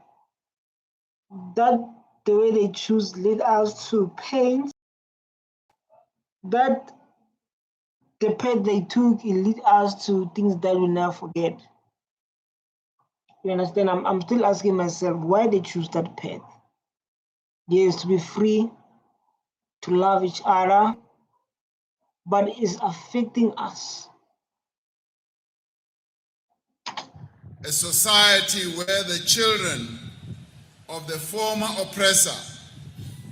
That the way they choose lead us to pain. That the path they took it lead us to things that we never forget. You understand? I'm still asking myself why they choose that path. Yes, to be free, to love each other, but it's affecting us. a society where the children of the former oppressor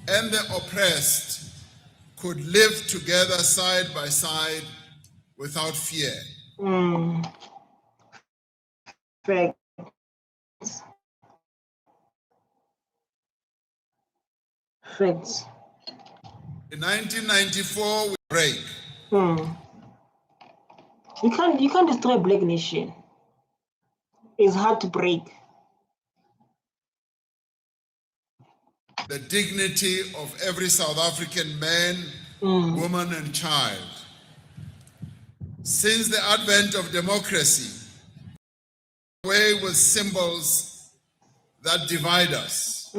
and the oppressed could live together side by side without fear. Facts. Facts. In 1994, we break. You can't destroy a black nation. It's hard to break. The dignity of every South African man, woman, and child. Since the advent of democracy, away with symbols that divide us.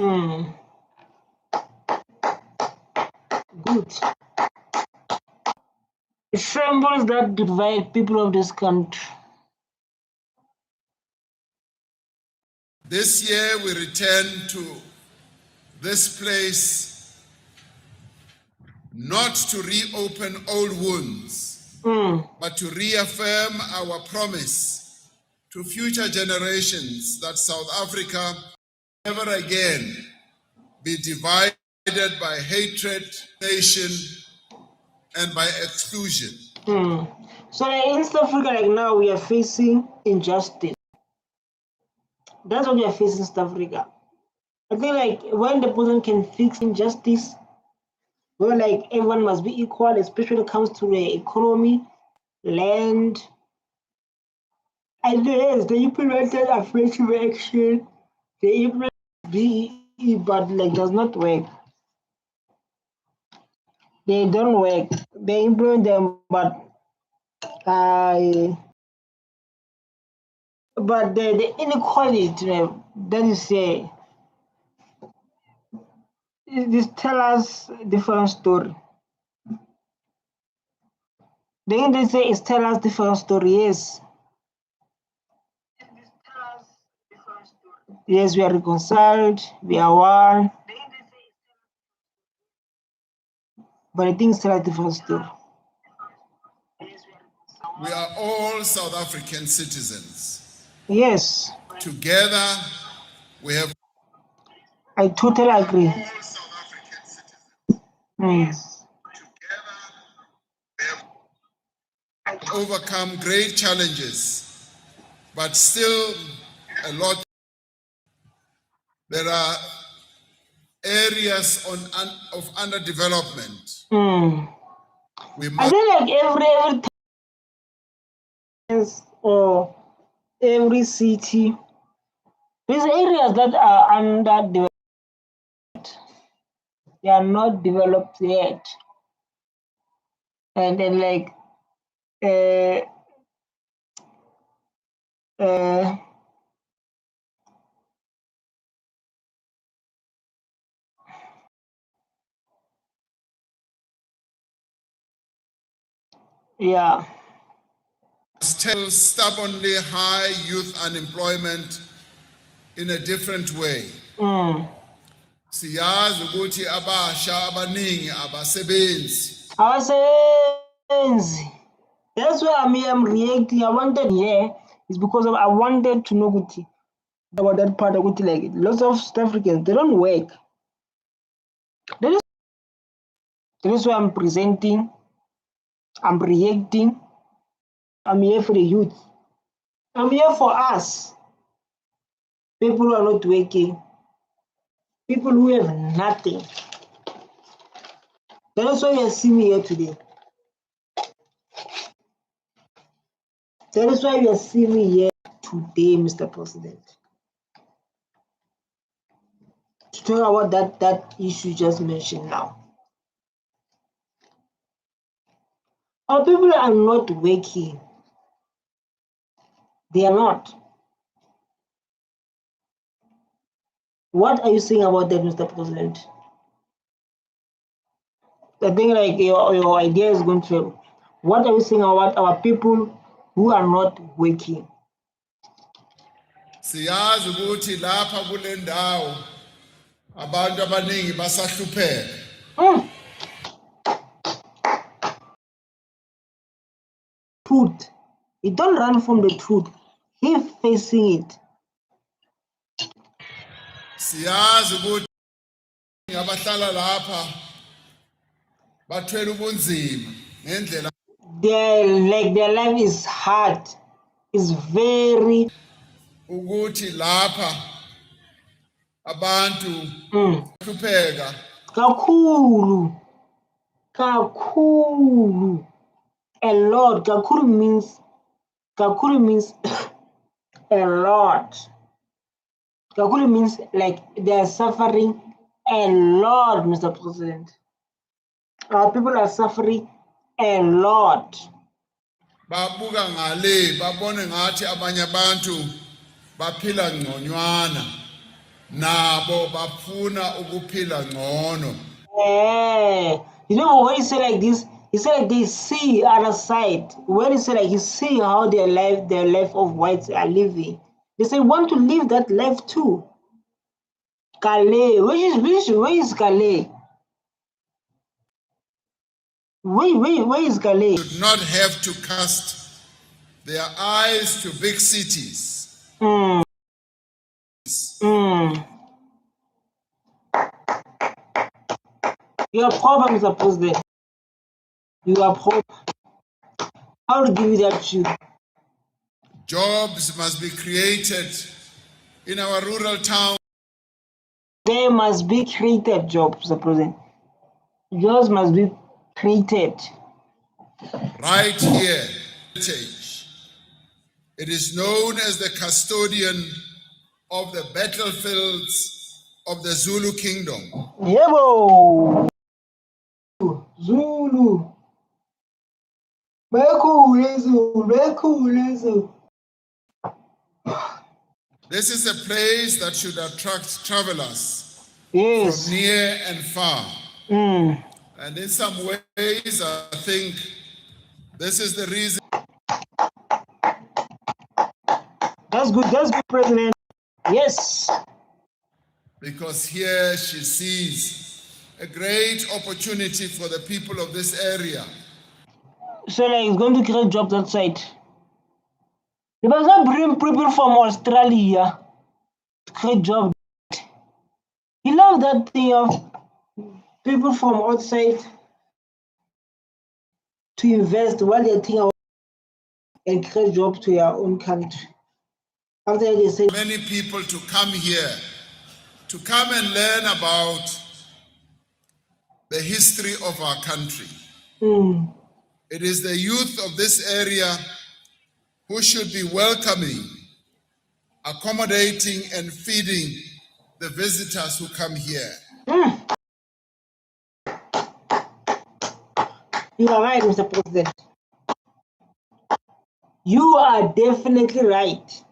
Good. The symbols that divide people of this country. This year we return to this place not to reopen old wounds, but to reaffirm our promise to future generations that South Africa never again be divided by hatred, nation, and by exclusion. So like in South Africa, like now we are facing injustice. That's what we are facing in South Africa. I think like when the person can fix injustice, where like everyone must be equal, especially when it comes to the economy, land. And yes, they implemented affirmative action, they implemented BEE, but like does not work. They don't work. They implement them, but the inequality that is this tell us different story. They say it's tell us different story. Yes. Yes, we are reconciled, we are one. But I think it's tell us different story. We are all South African citizens. Yes. Together, we have I totally agree. overcome great challenges, but still a lot. There are areas of underdevelopment. We I must think like every or every city, there's areas that are underdeveloped. They are not developed yet. And then like Yeah. Still stubbornly high youth unemployment in a different way. Mm. Siyazi ukuthi abasha abaningi abasebenzi. Abasebenzi. That's why I'm reacting. I wanted here is because I wanted to know Guti, about that part of Guti, like lots of South Africans, they don't work. That is why I'm presenting, I'm reacting, I'm here for the youth. I'm here for us. People who are not working, people who have nothing. That is why you see me here today. That is why you see me here today, Mr. President. To talk about that issue just mentioned now. Our people are not working. They are not. What are you saying about that, Mr. President? I think like your idea is going to. What are you saying about our people who are not working? Siyazi ukuthi lapha kule ndawo abantu abaningi basahlupheka. Truth. You don't run from the truth. Keep facing it. Siyazi ukuthi abahlala lapha bathwele ubunzima ngendlela Their life is hard. It's very ukuthi lapha abantu hlupheka kakhulu. A lot. Kakuru means a lot. Kakuru means like they are suffering a lot, Mr. President. Our people are suffering a lot. babuka ngale babone ngathi abanye abantu baphila ngconywana nabo bafuna ukuphila ngcono. Yeah. You know when you say like this, he said like they see other side. When he say like you see how their life of whites are living, they say want to live that life too. Calais, where is Calais? Where is Calais? Should not have to cast their eyes to big cities. Your problem is a president. Your problem. How to give you that truth? Jobs must be created in our rural towns. There must be created jobs, Mr. President. Jobs must be created. Right here, it is known as the custodian of the battlefields of the Zulu kingdom. Yebo. Zulu. Zulu. This is a place that should attract travelers Yes. from near and far. And in some ways, I think this is the reason. That's good, President. Yes. Because here she sees a great opportunity for the people of this area. So like it's going to create jobs outside. They must not bring people from Australia to create jobs. You love that thing of people from outside to invest while they're thinking about and create jobs to your own country. After they say Many people to come here, to come and learn about the history of our country. It is the youth of this area who should be welcoming, accommodating, and feeding the visitors who come here. you are right, Mr. President. You are definitely right.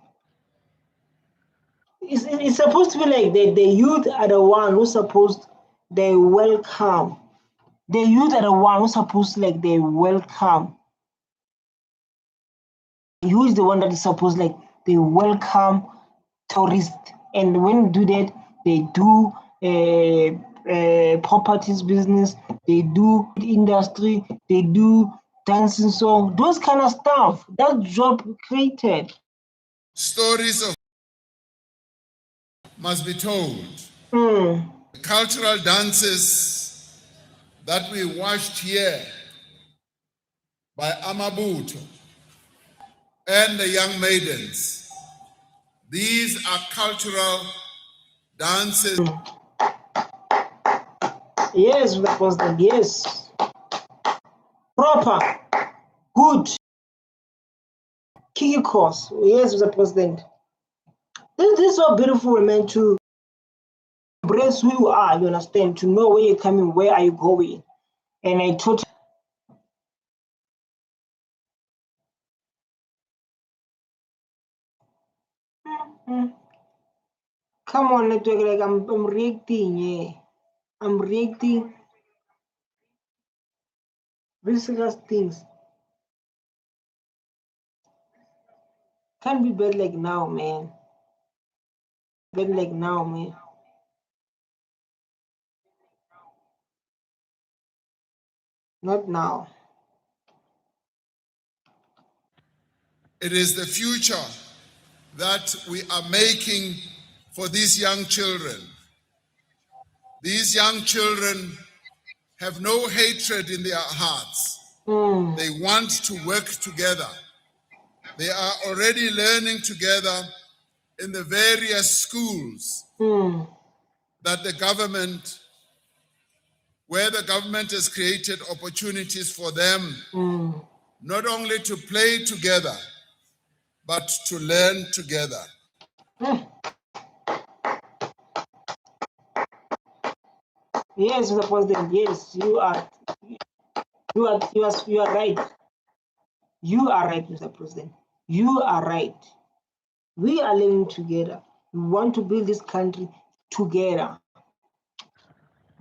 It's supposed to be like the youth are the one who's supposed they welcome. The youth are the one who's supposed to like they welcome Who is the one that is supposed like they welcome tourists, and when do that they do properties business, they do industry, they do dancing song, those kind of stuff. That job created. Stories of must be told. Cultural dances that we watched here by Amabuto and the young maidens. These are cultural dances. Yes, the president, yes. Proper, good, key course. Yes, Mr. President. This is so beautiful, man, to embrace who you are, you understand, to know where you're coming, where are you going. And I totally come on, network, like I'm reacting, yeah. I'm reacting very serious things. Can't be bad like now, man. Bad like now, man. Not now. It is the future that we are making for these young children. These young children have no hatred in their hearts. They want to work together. They are already learning together in the various schools that the government, where the government has created opportunities for them, not only to play together, but to learn together. Yes, Mr. President, yes, you are right. You are right, Mr. President. You are right. We are living together. We want to build this country together.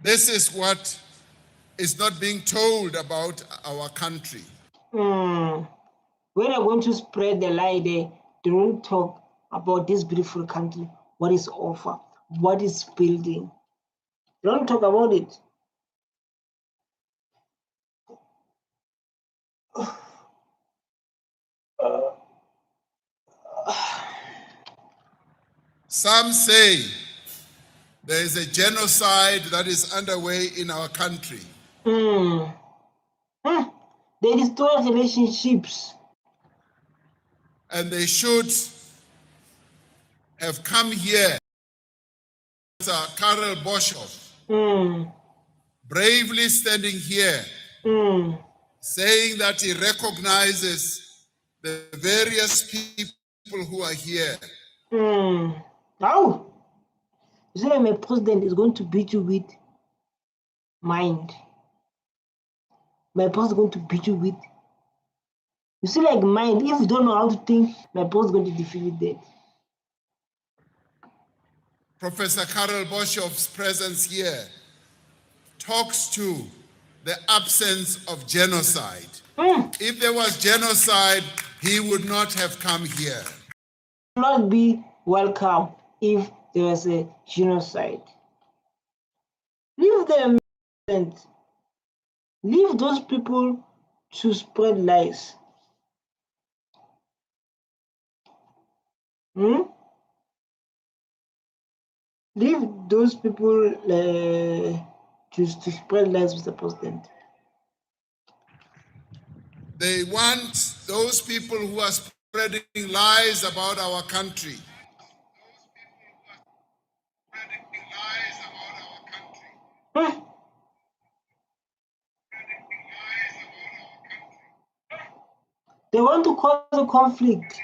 This is what is not being told about our country. When they're going to spread the lie, they don't talk about this beautiful country, what is offer, what is building. They don't talk about it. Some say there is a genocide that is underway in our country. They destroy relationships. And they should have come here. Karel Boshoff, bravely standing here, saying that he recognizes the various people who are here. Now, you say my president is going to beat you with mind. My boss is going to beat you with. You see, like mind, if you don't know how to think, my boss is going to defeat you dead. Professor Karel Boshoff's presence here talks to the absence of genocide. If there was genocide, he would not have come here. Not be welcome if there was a genocide. Leave them, leave those people to spread lies. Leave those people to spread lies, Mr. President. They want those people who are spreading lies about our country. They want to cause a conflict.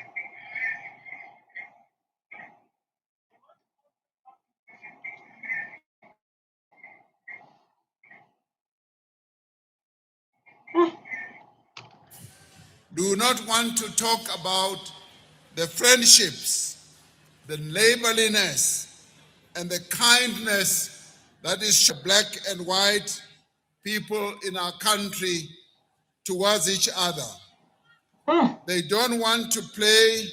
Do not want to talk about the friendships, the neighborliness, and the kindness that is black and white people in our country towards each other. They don't want to play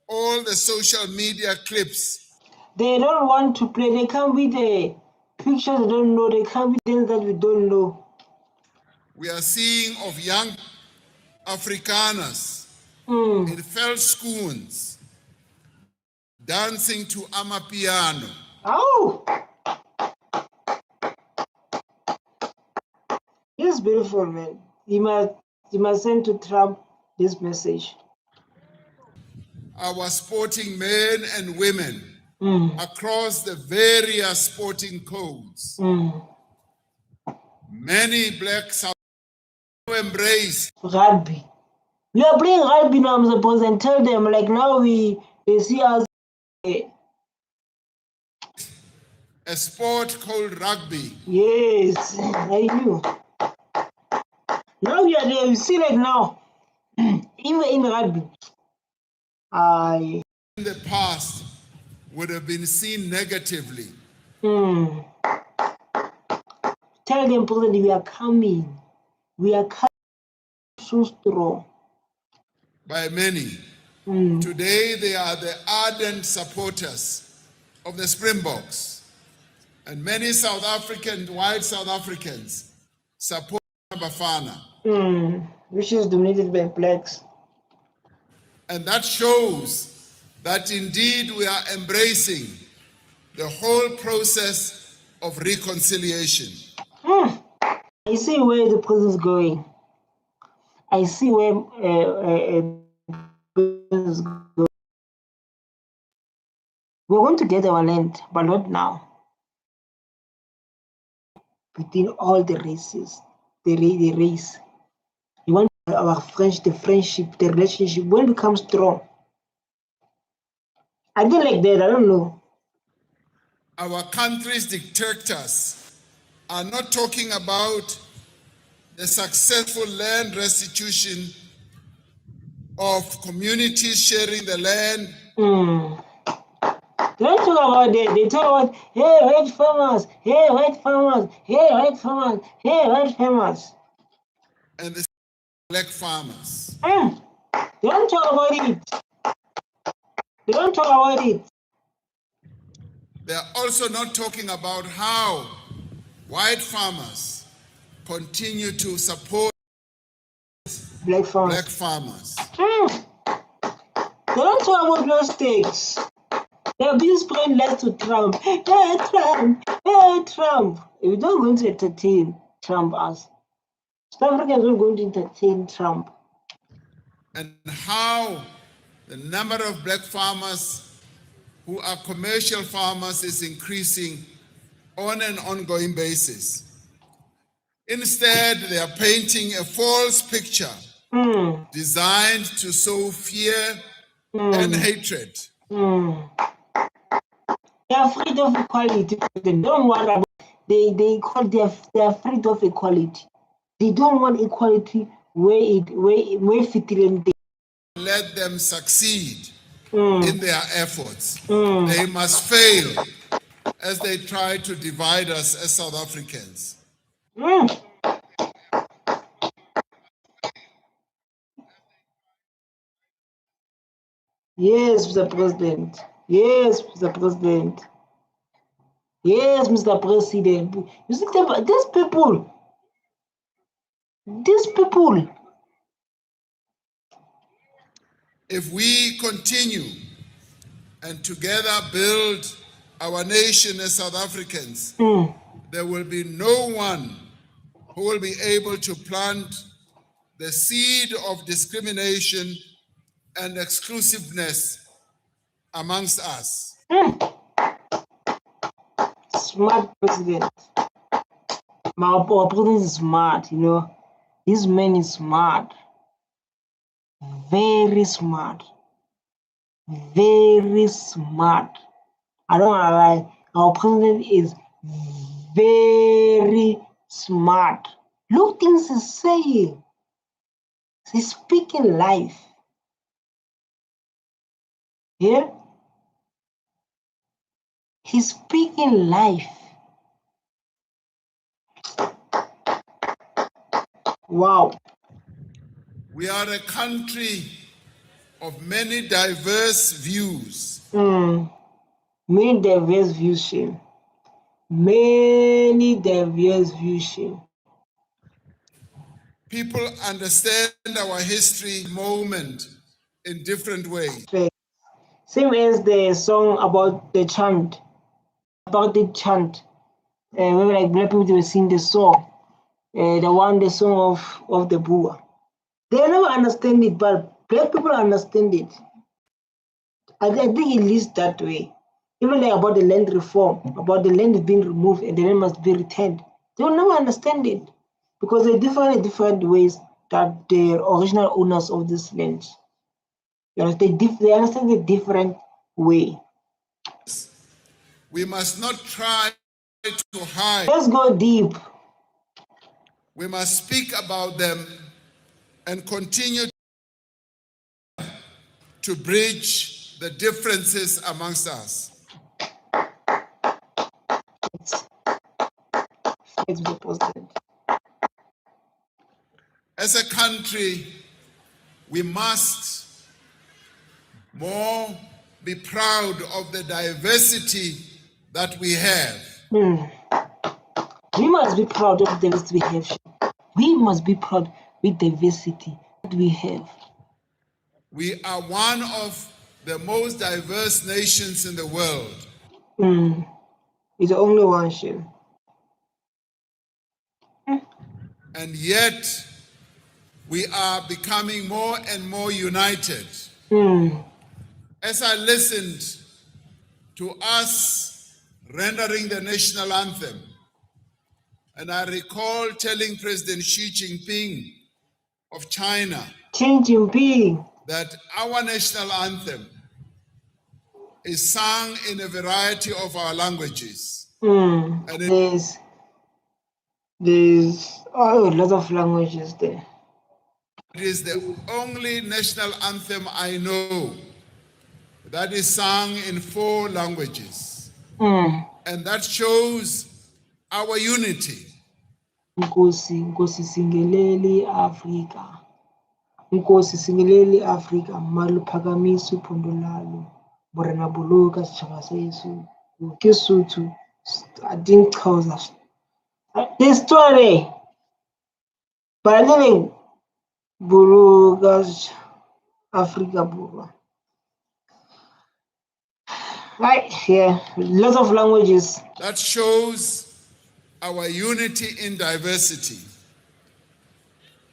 all the social media clips. They don't want to play. They come with the pictures they don't know. They come with things that we don't know. We are seeing of young Afrikaners in veldskoens dancing to amapiano. Oh, it's beautiful, man. You must send to Trump this message. Our sporting men and women across the various sporting codes. Many black South embrace Rugby. We are playing rugby now, Mr. President. Tell them, like now they see us. a sport called rugby. Yes, I knew. Now we are there. You see, like now, even in rugby, In the past would have been seen negatively. tell them, President, we are coming. We are coming so strong. By many. Today they are the ardent supporters of the Springboks. And many South African, white South Africans support Bafana. Which is dominated by blacks. And that shows that indeed we are embracing the whole process of reconciliation. I see where the president is going. I see where is going. We're going to get our land, but not now. Between all the races, the race. You want our the friendship, the relationship will become strong. I don't like that. I don't know. Our country's dictators are not talking about the successful land restitution of communities sharing the land. They don't talk about that. They talk about, hey, white farmers, hey, white farmers, hey, white farmers, hey, white farmers. And the black farmers. They don't talk about it. They don't talk about it. They are also not talking about how white farmers continue to support Black farmers. black farmers. They don't talk about those things. They're being spread less to Trump. Hey, Trump. Hey, Trump. We're not going to entertain Trump as. South Africans are not going to entertain Trump. And how the number of black farmers who are commercial farmers is increasing on an ongoing basis. Instead, they are painting a false picture designed to sow fear and hatred. They are afraid of equality. They don't want. They call they are afraid of equality. They don't want equality where fitting. Let them succeed in their efforts. They must fail as they try to divide us as South Africans. Yes, Mr. President. Yes, Mr. President. Yes, Mr. President. You see, these people. If we continue and together build our nation as South Africans, there will be no one who will be able to plant the seed of discrimination and exclusiveness amongst us. Smart president. Our president is smart, you know. This man is smart. Very smart. Very smart. I don't want to lie. Our president is very smart. Look things he's saying. He's speaking life. Yeah? He's speaking life. Wow. We are a country of many diverse views. Many diverse views, Shane. Many diverse views, Shane. People understand our history moment in different ways. Same as the song about the chant, about the chant. When like black people will sing the song, the song of the Bua. They never understand it, but black people understand it. I think it leads that way. Even like about the land reform, about the land being removed and the land must be returned. They will never understand it because they differ in different ways that the original owners of this land. You understand? They understand it different way. We must not try to hide. Let's go deep. We must speak about them and continue to bridge the differences amongst us. Let's be positive. As a country, we must more be proud of the diversity that we have. We must be proud of the diversity we have. We must be proud with diversity that we have. We are one of the most diverse nations in the world. It's the only one, Shane. And yet, we are becoming more and more united. As I listened to us rendering the national anthem, and I recall telling President Xi Jinping of China that our national anthem is sung in a variety of our languages. And there's a lot of languages there. It is the only national anthem I know that is sung in 4 languages. And that shows our unity. Nkosi singeleli Afrika. Nkosi singeleli Afrika. Maluphakamise uphondo lalo. Borena boloka setjhaba seso. Ke Sotho. I didn't cause us. The story. Balele boloka Afrika Borwa. Right here, lots of languages. That shows our unity in diversity.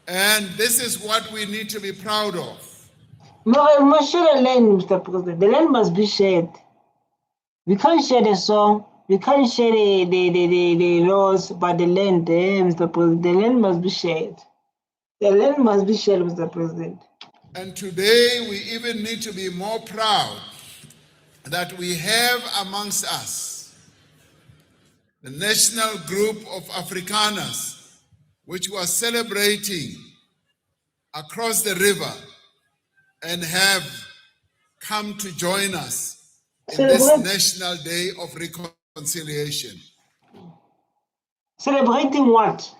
And this is what we need to be proud of. No, we must share the land, Mr. President. The land must be shared. We can't share the song, we can't share the laws, but the land, Mr. President, the land must be shared. The land must be shared, Mr. President. And today we even need to be more proud that we have amongst us the national group of Afrikaners, which was celebrating across the river and have come to join us in this National Day of Reconciliation. Celebrating what?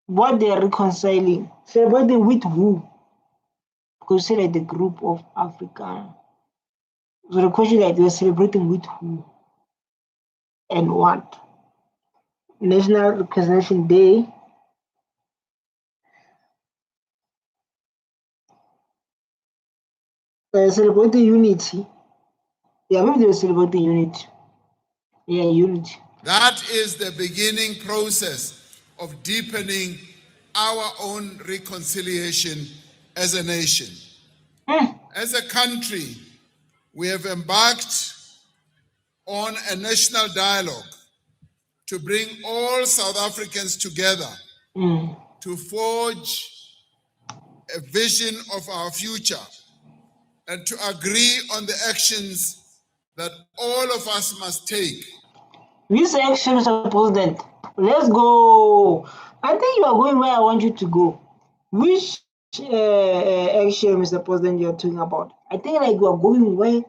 What they are reconciling? Celebrating with who? Because you say like the group of Africa. So the question is, they are celebrating with who? And what? National Reconciliation Day. Celebrating unity. Yeah, maybe they were celebrating unity. Yeah, unity. That is the beginning process of deepening our own reconciliation as a nation. As a country, we have embarked on a national dialogue to bring all South Africans together to forge a vision of our future and to agree on the actions that all of us must take. Which action, Mr. President? Let's go. I think you are going where I want you to go. Which action, Mr. President, you are talking about? I think like you are going where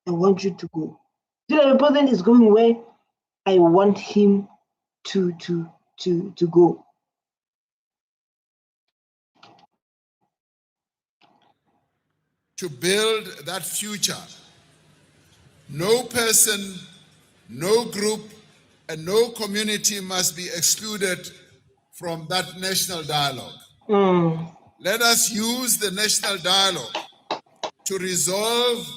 I want you to go. The president is going where I want him to go. to build that future. No person, no group, and no community must be excluded from that national dialogue. Let us use the national dialogue to resolve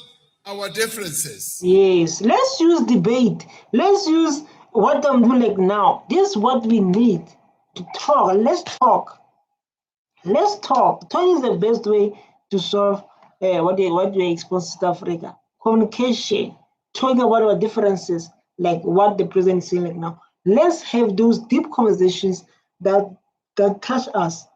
our differences. Yes, let's use debate. Let's use what I'm doing like now. This is what we need to talk. Let's talk. Let's talk. Talk is the best way to solve what we expose South Africa. Communication, talking about our differences, like what the president is saying like now. Let's have those deep conversations that touch us.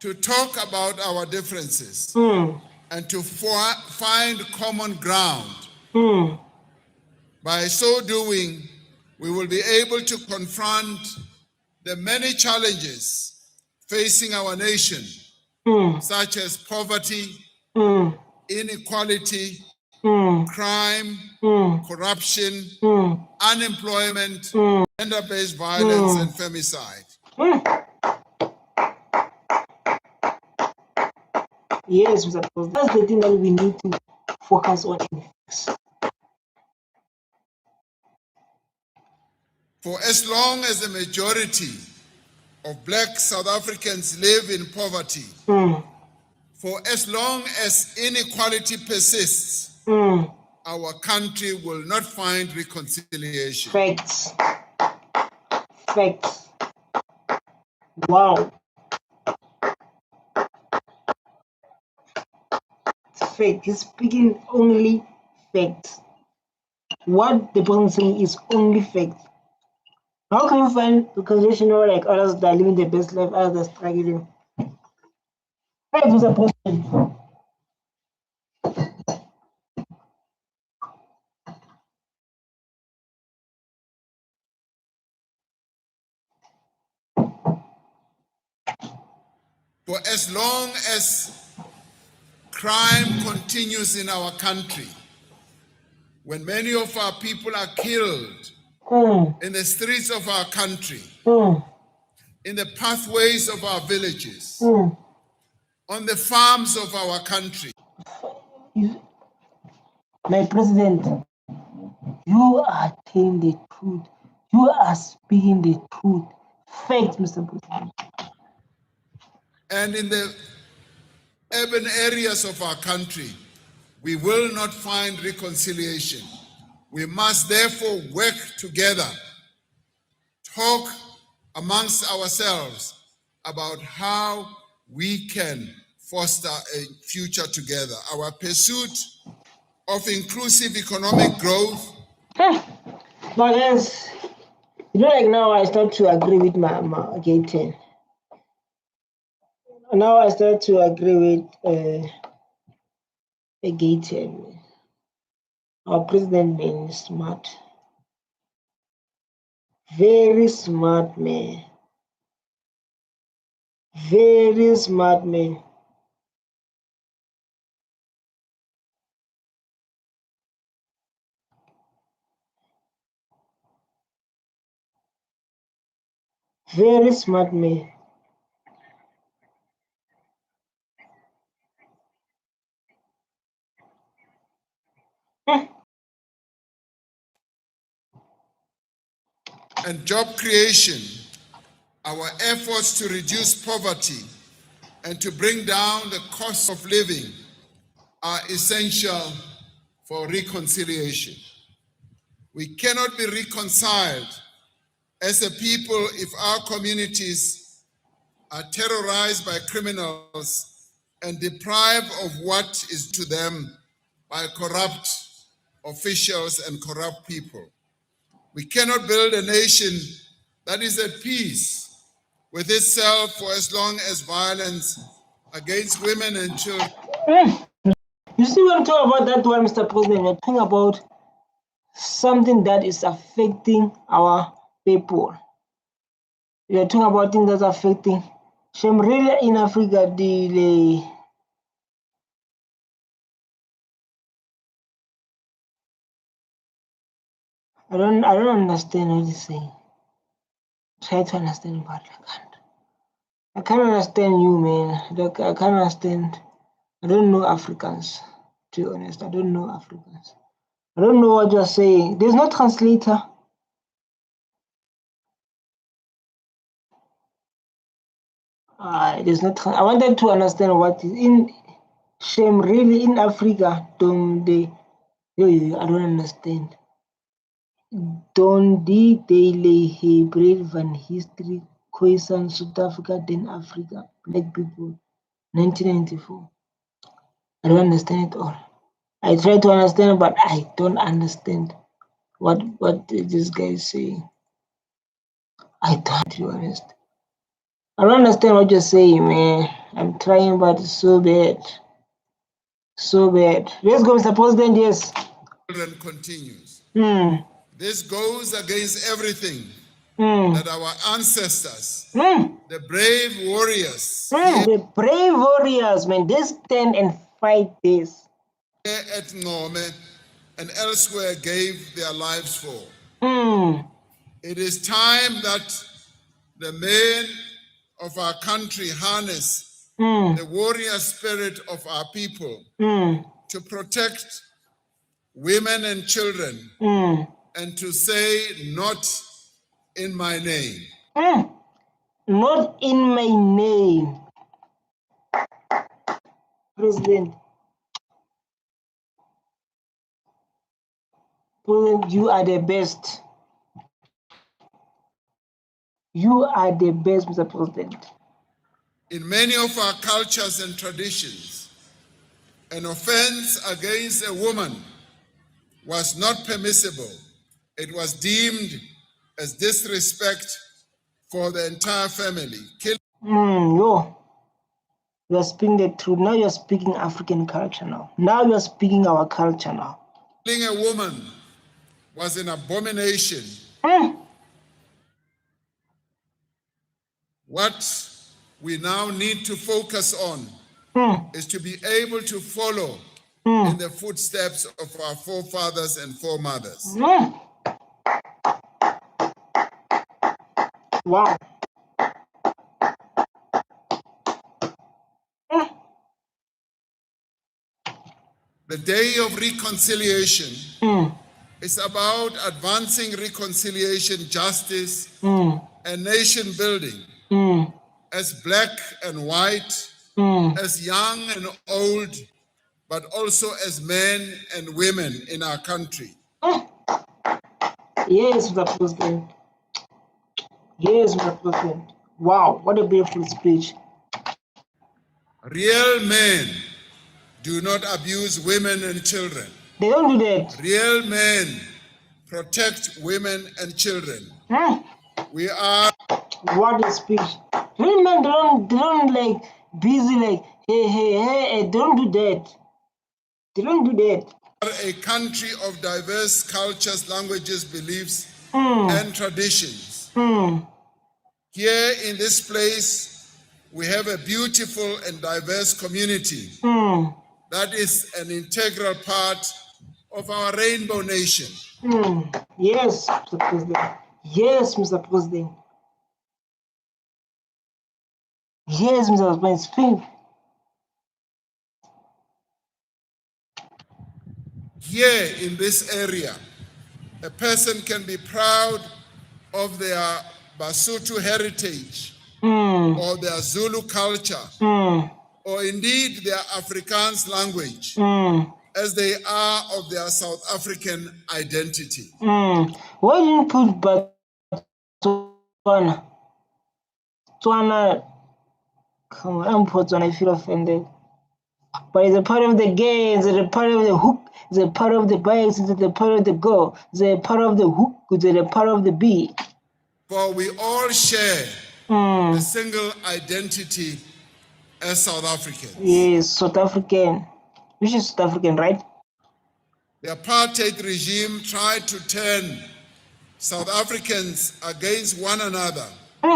To talk about our differences and to find common ground. By so doing, we will be able to confront the many challenges facing our nation, such as poverty, inequality, crime, corruption, unemployment, gender-based violence, and femicide. Yes, Mr. President, that's the thing that we need to focus on. For as long as the majority of Black South Africans live in poverty, for as long as inequality persists, our country will not find reconciliation. Facts. Facts. Wow. Fact. He's speaking only facts. What the person saying is only facts. How can you find reconciliation or like others that are living their best life, others struggling? Facts, Mr. President. For as long as crime continues in our country, when many of our people are killed in the streets of our country, in the pathways of our villages, on the farms of our country. My president, you are telling the truth. You are speaking the truth. Facts, Mr. President. And in the urban areas of our country, we will not find reconciliation. We must therefore work together, talk amongst ourselves about how we can foster a future together. Our pursuit of inclusive economic growth. But yes, you know, like now I start to agree with my Gaten. Now I start to agree with Gaten. Our president man is smart. Very smart man. Very smart man. Very smart man. And job creation, our efforts to reduce poverty and to bring down the cost of living are essential for reconciliation. We cannot be reconciled as a people if our communities are terrorized by criminals and deprived of what is to them by corrupt officials and corrupt people. We cannot build a nation that is at peace with itself for as long as violence against women and children. You see, when we talk about that one, Mr. President, we're talking about something that is affecting our people. We are talking about things that's affecting. Shem really in Africa, I don't understand what he's saying. Try to understand, but I can't. I can't understand you, man. Like, I can't understand. I don't know Africans, to be honest. I don't know Africans. I don't know what you're saying. There's no translator. There's no. I wanted to understand what is in shame. Really, in Africa, don't they? I don't understand. Don't they lay Hebrew van history, Khoisan, South Africa, then Africa, black people, 1994. I don't understand it all. I try to understand, but I don't understand what this guy is saying. I don't, to be honest. I don't understand what you're saying, man. I'm trying, but it's so bad. So bad. Let's go, Mr. President, yes. Children continues. Mm. This goes against everything Mm. that our ancestors, Mm. the brave warriors The brave warriors, man, they stand and fight this. here at Ngome and elsewhere gave their lives for. Mm. It is time that the men of our country harness the warrior spirit of our people to protect women and children and to say, not in my name. Not in my name. President, you are the best. You are the best, Mr. President. In many of our cultures and traditions, an offense against a woman was not permissible. It was deemed as disrespect for the entire family. You are speaking the truth. Now you are speaking African culture now. Now you are speaking our culture now. Killing a woman was an abomination. What we now need to focus on is to be able to follow in the footsteps of our forefathers and foremothers. Wow. The Day of Reconciliation is about advancing reconciliation, justice, and nation building as black and white, as young and old, but also as men and women in our country. Yes, Mr. President. Yes, Mr. President. Wow, what a beautiful speech. Real men do not abuse women and children. They don't do that. Real men protect women and children. We are What a speech. Real men don't like busy like hey, they don't do that. They don't do that. a country of diverse cultures, languages, beliefs, and traditions. Here in this place, we have a beautiful and diverse community that is an integral part of our rainbow nation. Yes, Mr. President. Yes, Mr. President. Yes, Mr. President. Speak. Here in this area, a person can be proud of their Basotho heritage or their Zulu culture or indeed their Afrikaans language as they are of their South African identity. Why didn't you put Botswana? Botswana, come on, I'm Botswana, I feel offended. But it's a part of the game, it's a part of the hook, it's a part of the base, it's a part of the goal, it's a part of the hook, it's a part of the beat. For we all share a single identity as South Africans. Yes, South African. Which is South African, right? The apartheid regime tried to turn South Africans against one another.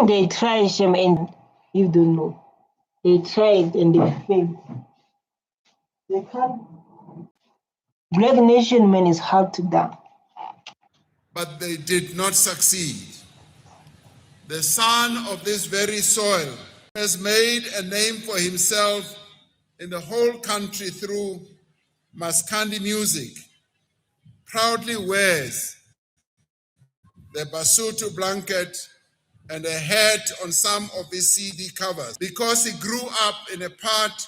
They tried, Shem, and you don't know. They tried and they failed. They can't. Black nation, man, is hard to down. But they did not succeed. The son of this very soil has made a name for himself in the whole country through Maskandi music, proudly wears the Basotho blanket and a hat on some of his CD covers because he grew up in a part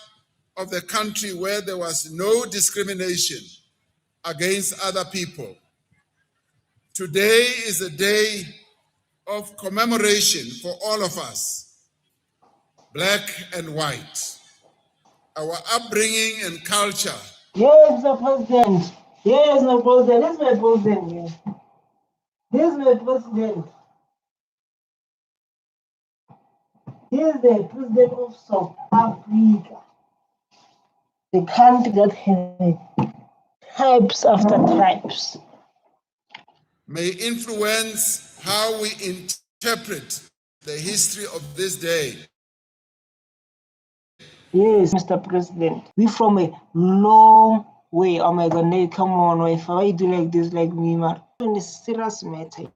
of the country where there was no discrimination against other people. Today is a day of commemoration for all of us, black and white. Our upbringing and culture Yes, Mr. President. Yes, Mr. President. This is my president. Yes. This is my president. He is the president of South Africa, the country that has tribes after tribes. may influence how we interpret the history of this day. Yes, Mr. President. We from a long way. Oh my God, Nate, come on. If I do like this, like me, man. It's a serious matter,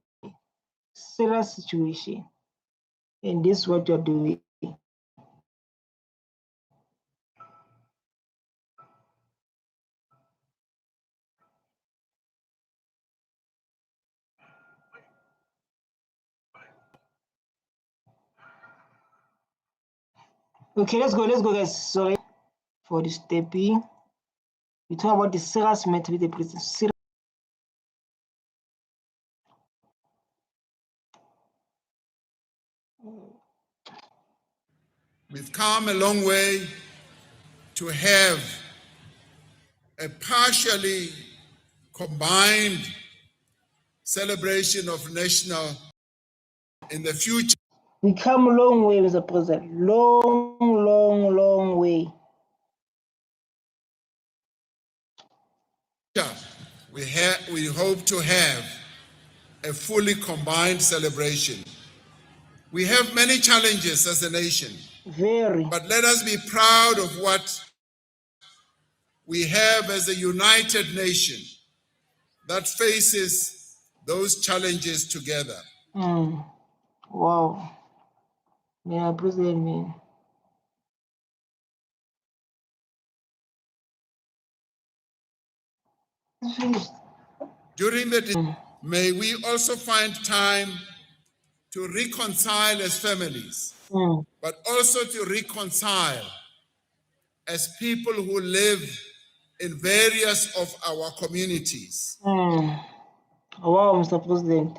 serious situation. And this is what you're doing. Okay, let's go, guys. Sorry for the stepping. We talk about the serious matter with the president. We've come a long way to have a partially combined celebration of national in the future. We come a long way, Mr. President. Long way. We hope to have a fully combined celebration. We have many challenges as a nation, Very. but let us be proud of what we have as a united nation that faces those challenges together. Wow. Yeah, President, man. During the day, may we also find time to reconcile as families, but also to reconcile as people who live in various of our communities. Wow, Mr. President.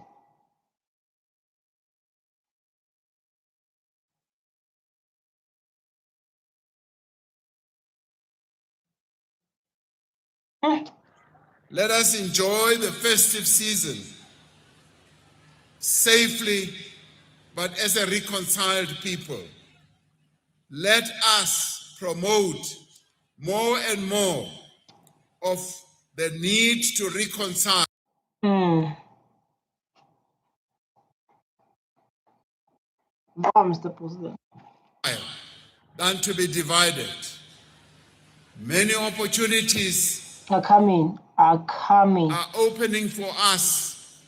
Let us enjoy the festive season safely, but as a reconciled people. Let us promote more and more of the need to reconcile Wow, Mr. President. than to be divided. Many opportunities Are coming. are opening for us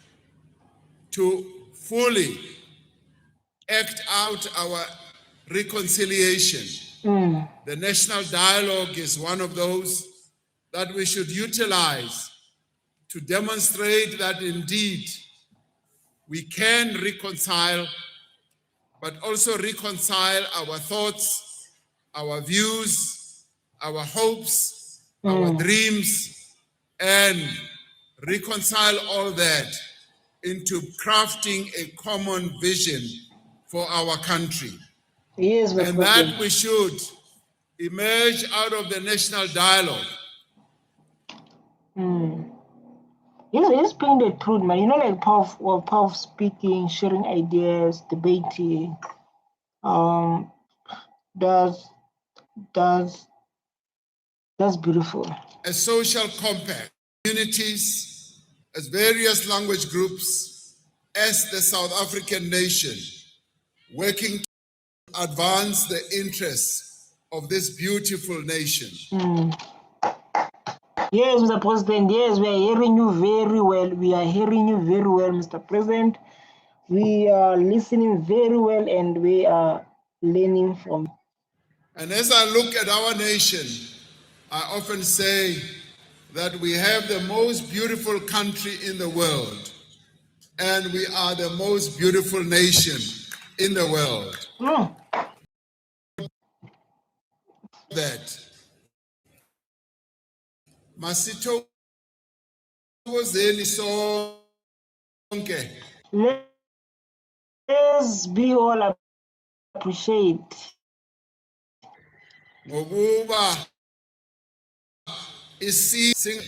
to fully act out our reconciliation. The national dialogue is one of those that we should utilize to demonstrate that indeed we can reconcile, but also reconcile our thoughts, our views, our hopes, our dreams, and reconcile all that into crafting a common vision for our country. Yes, Mr. And President. that we should emerge out of the national dialogue. It's being the truth, man. You know, like power of speaking, sharing ideas, debating. That's beautiful. A social compact, communities, as various language groups, as the South African nation, working to advance the interests of this beautiful nation. Yes, Mr. President. Yes, we are hearing you very well. We are hearing you very well, Mr. President. We are listening very well, and we are learning from. And as I look at our nation, I often say that we have the most beautiful country in the world, and we are the most beautiful nation in the world. That masithokozeni sonke Let's be all appreciate. ngokuba isizwe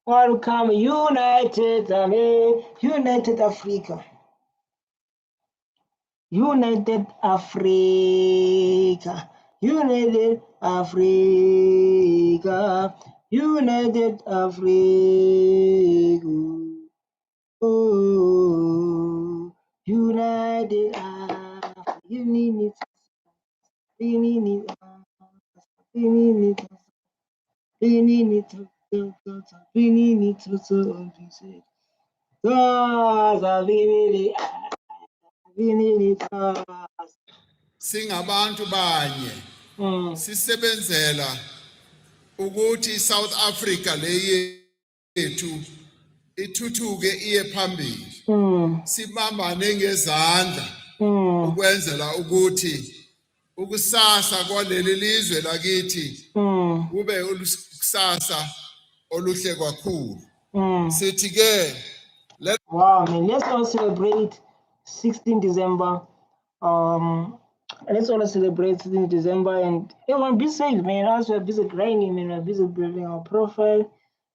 Welcome, United Africa. United Africa. United Africa. United Africa. Oh, United Africa. Unity. singabantu banye sisebenzela ukuthi South Africa le yethu ithuthuke iye phambili sibambane ngezandla ukwenzela ukuthi ukusasa kwaleli lizwe lakithi kube ukusasa oluhle kakhulu sithi ke Wow, man, let's all celebrate 16 December. Let's all celebrate 16 December and everyone be safe, man. As we're busy grinding, man, we're busy building our profile,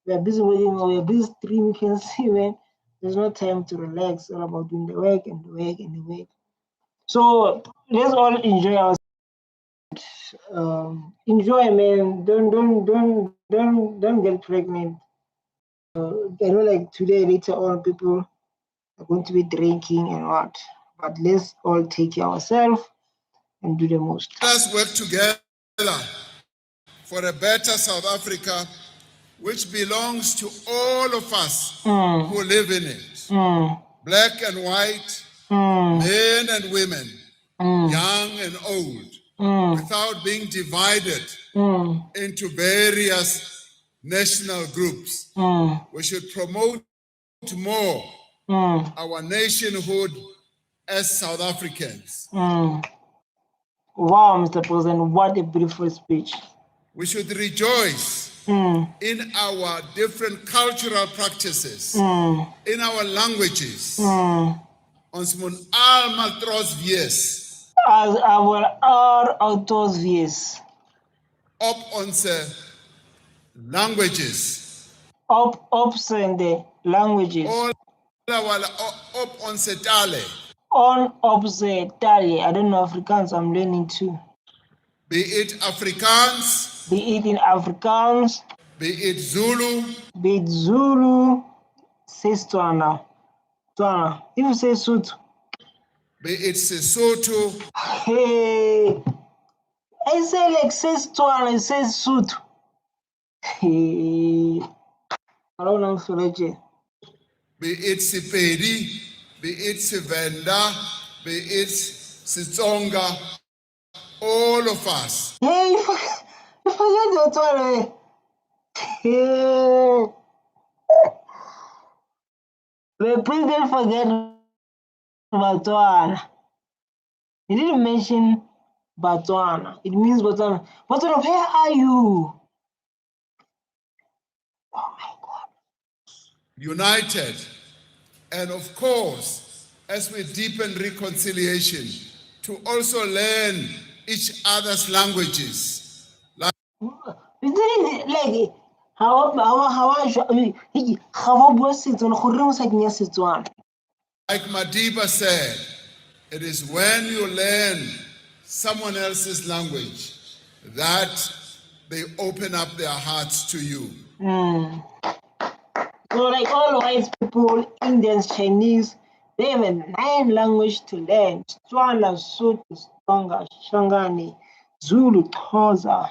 we're busy waiting, we're busy streaming, you can see, man. There's no time to relax. It's all about doing the work and the work and the work. So let's all enjoy our enjoy, man. Don't get pregnant. I know, like today, later on, people are going to be drinking and what, but let's all take care of ourselves and do the most. Let's work together for a better South Africa, which belongs to all of us who live in it. Black and white, men and women, young and old, without being divided into various national groups. We should promote more our nationhood as South Africans. Wow, Mr. President, what a beautiful speech. We should rejoice in our different cultural practices, in our languages. Ons moet almal trots wees As our authors views, op ons languages. up the languages, All our op ons tale. on opposite tally. I don't know Afrikaans, I'm learning too. Be it Afrikaans, Be it in Afrikaans, be it Zulu, be it Zulu, say Tswana. Tswana. If you say Sotho, be it Sesotho, hey, I say like say Tswana, I say Sotho. Hey, I don't know so much. be it Sepedi, be it Sevenda, be it Sitsonga, all of us. Hey, you forget your Tswana. Hey. The president forget Botswana. He didn't mention Botswana. It means Botswana. Botswana, where are you? Oh my God. United. And of course, as we deepen reconciliation, to also learn each other's languages. Like how Like Madiba said, it is when you learn someone else's language that they open up their hearts to you. So like all white people, Indians, Chinese, they have a 9 language to learn. Tswana, Sotho, Tsonga, Shangani, Zulu, Xhosa.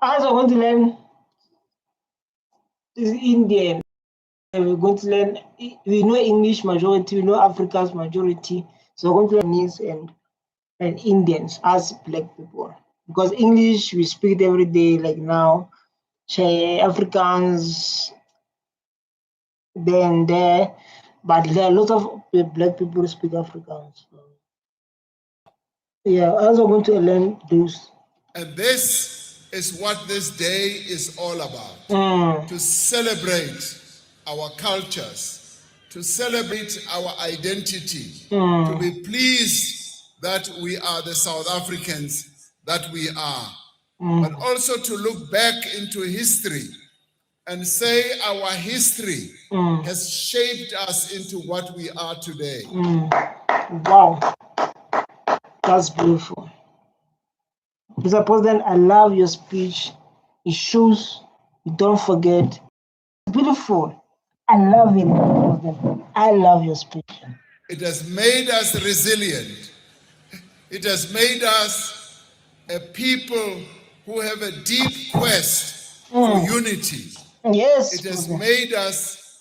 I also want to learn is Indian. we're going to learn, we know English majority, we know Africa's majority, so we're going to learn this and Indians as black people. Because English, we speak it every day, like now. Africans, then there, but there are a lot of black people who speak Afrikaans. So, yeah, I also going to learn those. And this is what this day is all about. To celebrate our cultures, to celebrate our identity, to be pleased that we are the South Africans that we are, but also to look back into history and say our history has shaped us into what we are today. Wow, that's beautiful. Mr. President, I love your speech. It shows you don't forget. It's beautiful. I love it, Mr. President. I love your speech. It has made us resilient. It has made us a people who have a deep quest for unity. Yes. It has President. made us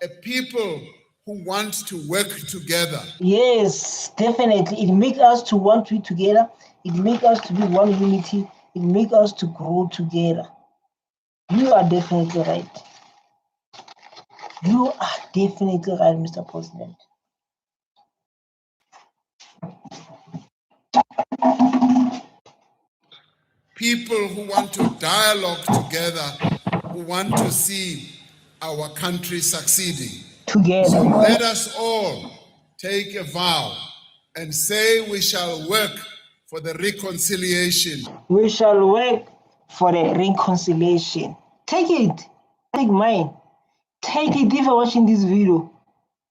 a people who want to work together. Yes, definitely. It makes us to want to be together. It makes us to be one unity. It makes us to grow together. You are definitely right. You are definitely right, Mr. President. People who want to dialogue together, who want to see our country succeeding. Together. So let us all take a vow and say we shall work for the reconciliation. We shall work for the reconciliation. Take it. Take mine. Take it if you're watching this video,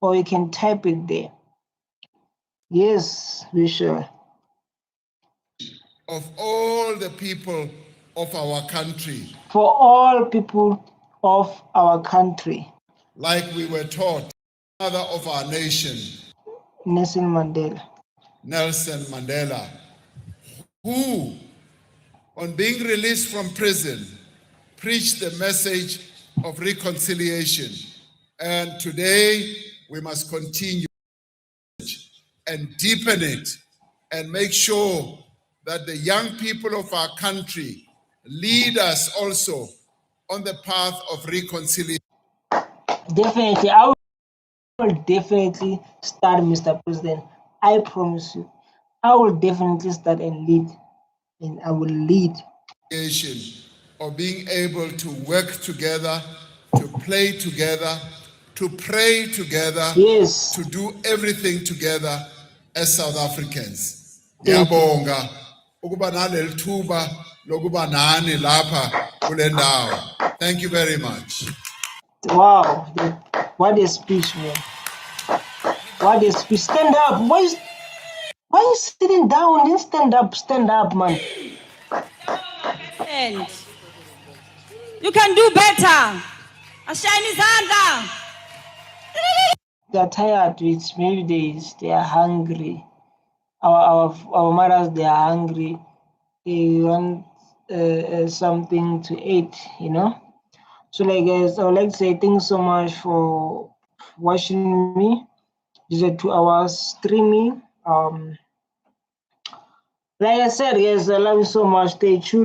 or you can type it there. Yes, we shall. Of all the people of our country. For all people of our country. Like we were taught, father of our nation, Nelson Mandela. Nelson Mandela, who, on being released from prison, preached the message of reconciliation. And today we must continue and deepen it and make sure that the young people of our country lead us also on the path of reconciliation. Definitely, I will definitely start, Mr. President. I promise you. I will definitely start and lead. And I will lead. Of being able to work together, to play together, to pray together, Yes. to do everything together as South Africans. Thank you. Ngiyabonga ukuba naleli thuba lokuba nani lapha kule ndawo. Thank you very much. Wow, what a speech, man. What a speech. Stand up. Why are you sitting down? Then stand up, man. And you can do better. Ashayini izandla. They're tired. It's maybe they are hungry. Our mothers, they are hungry. They want something to eat, you know. So, like, guys, I would like to say thanks so much for watching me. This is a 2 hours streaming. Like I said, guys, I love you so much. Stay tuned.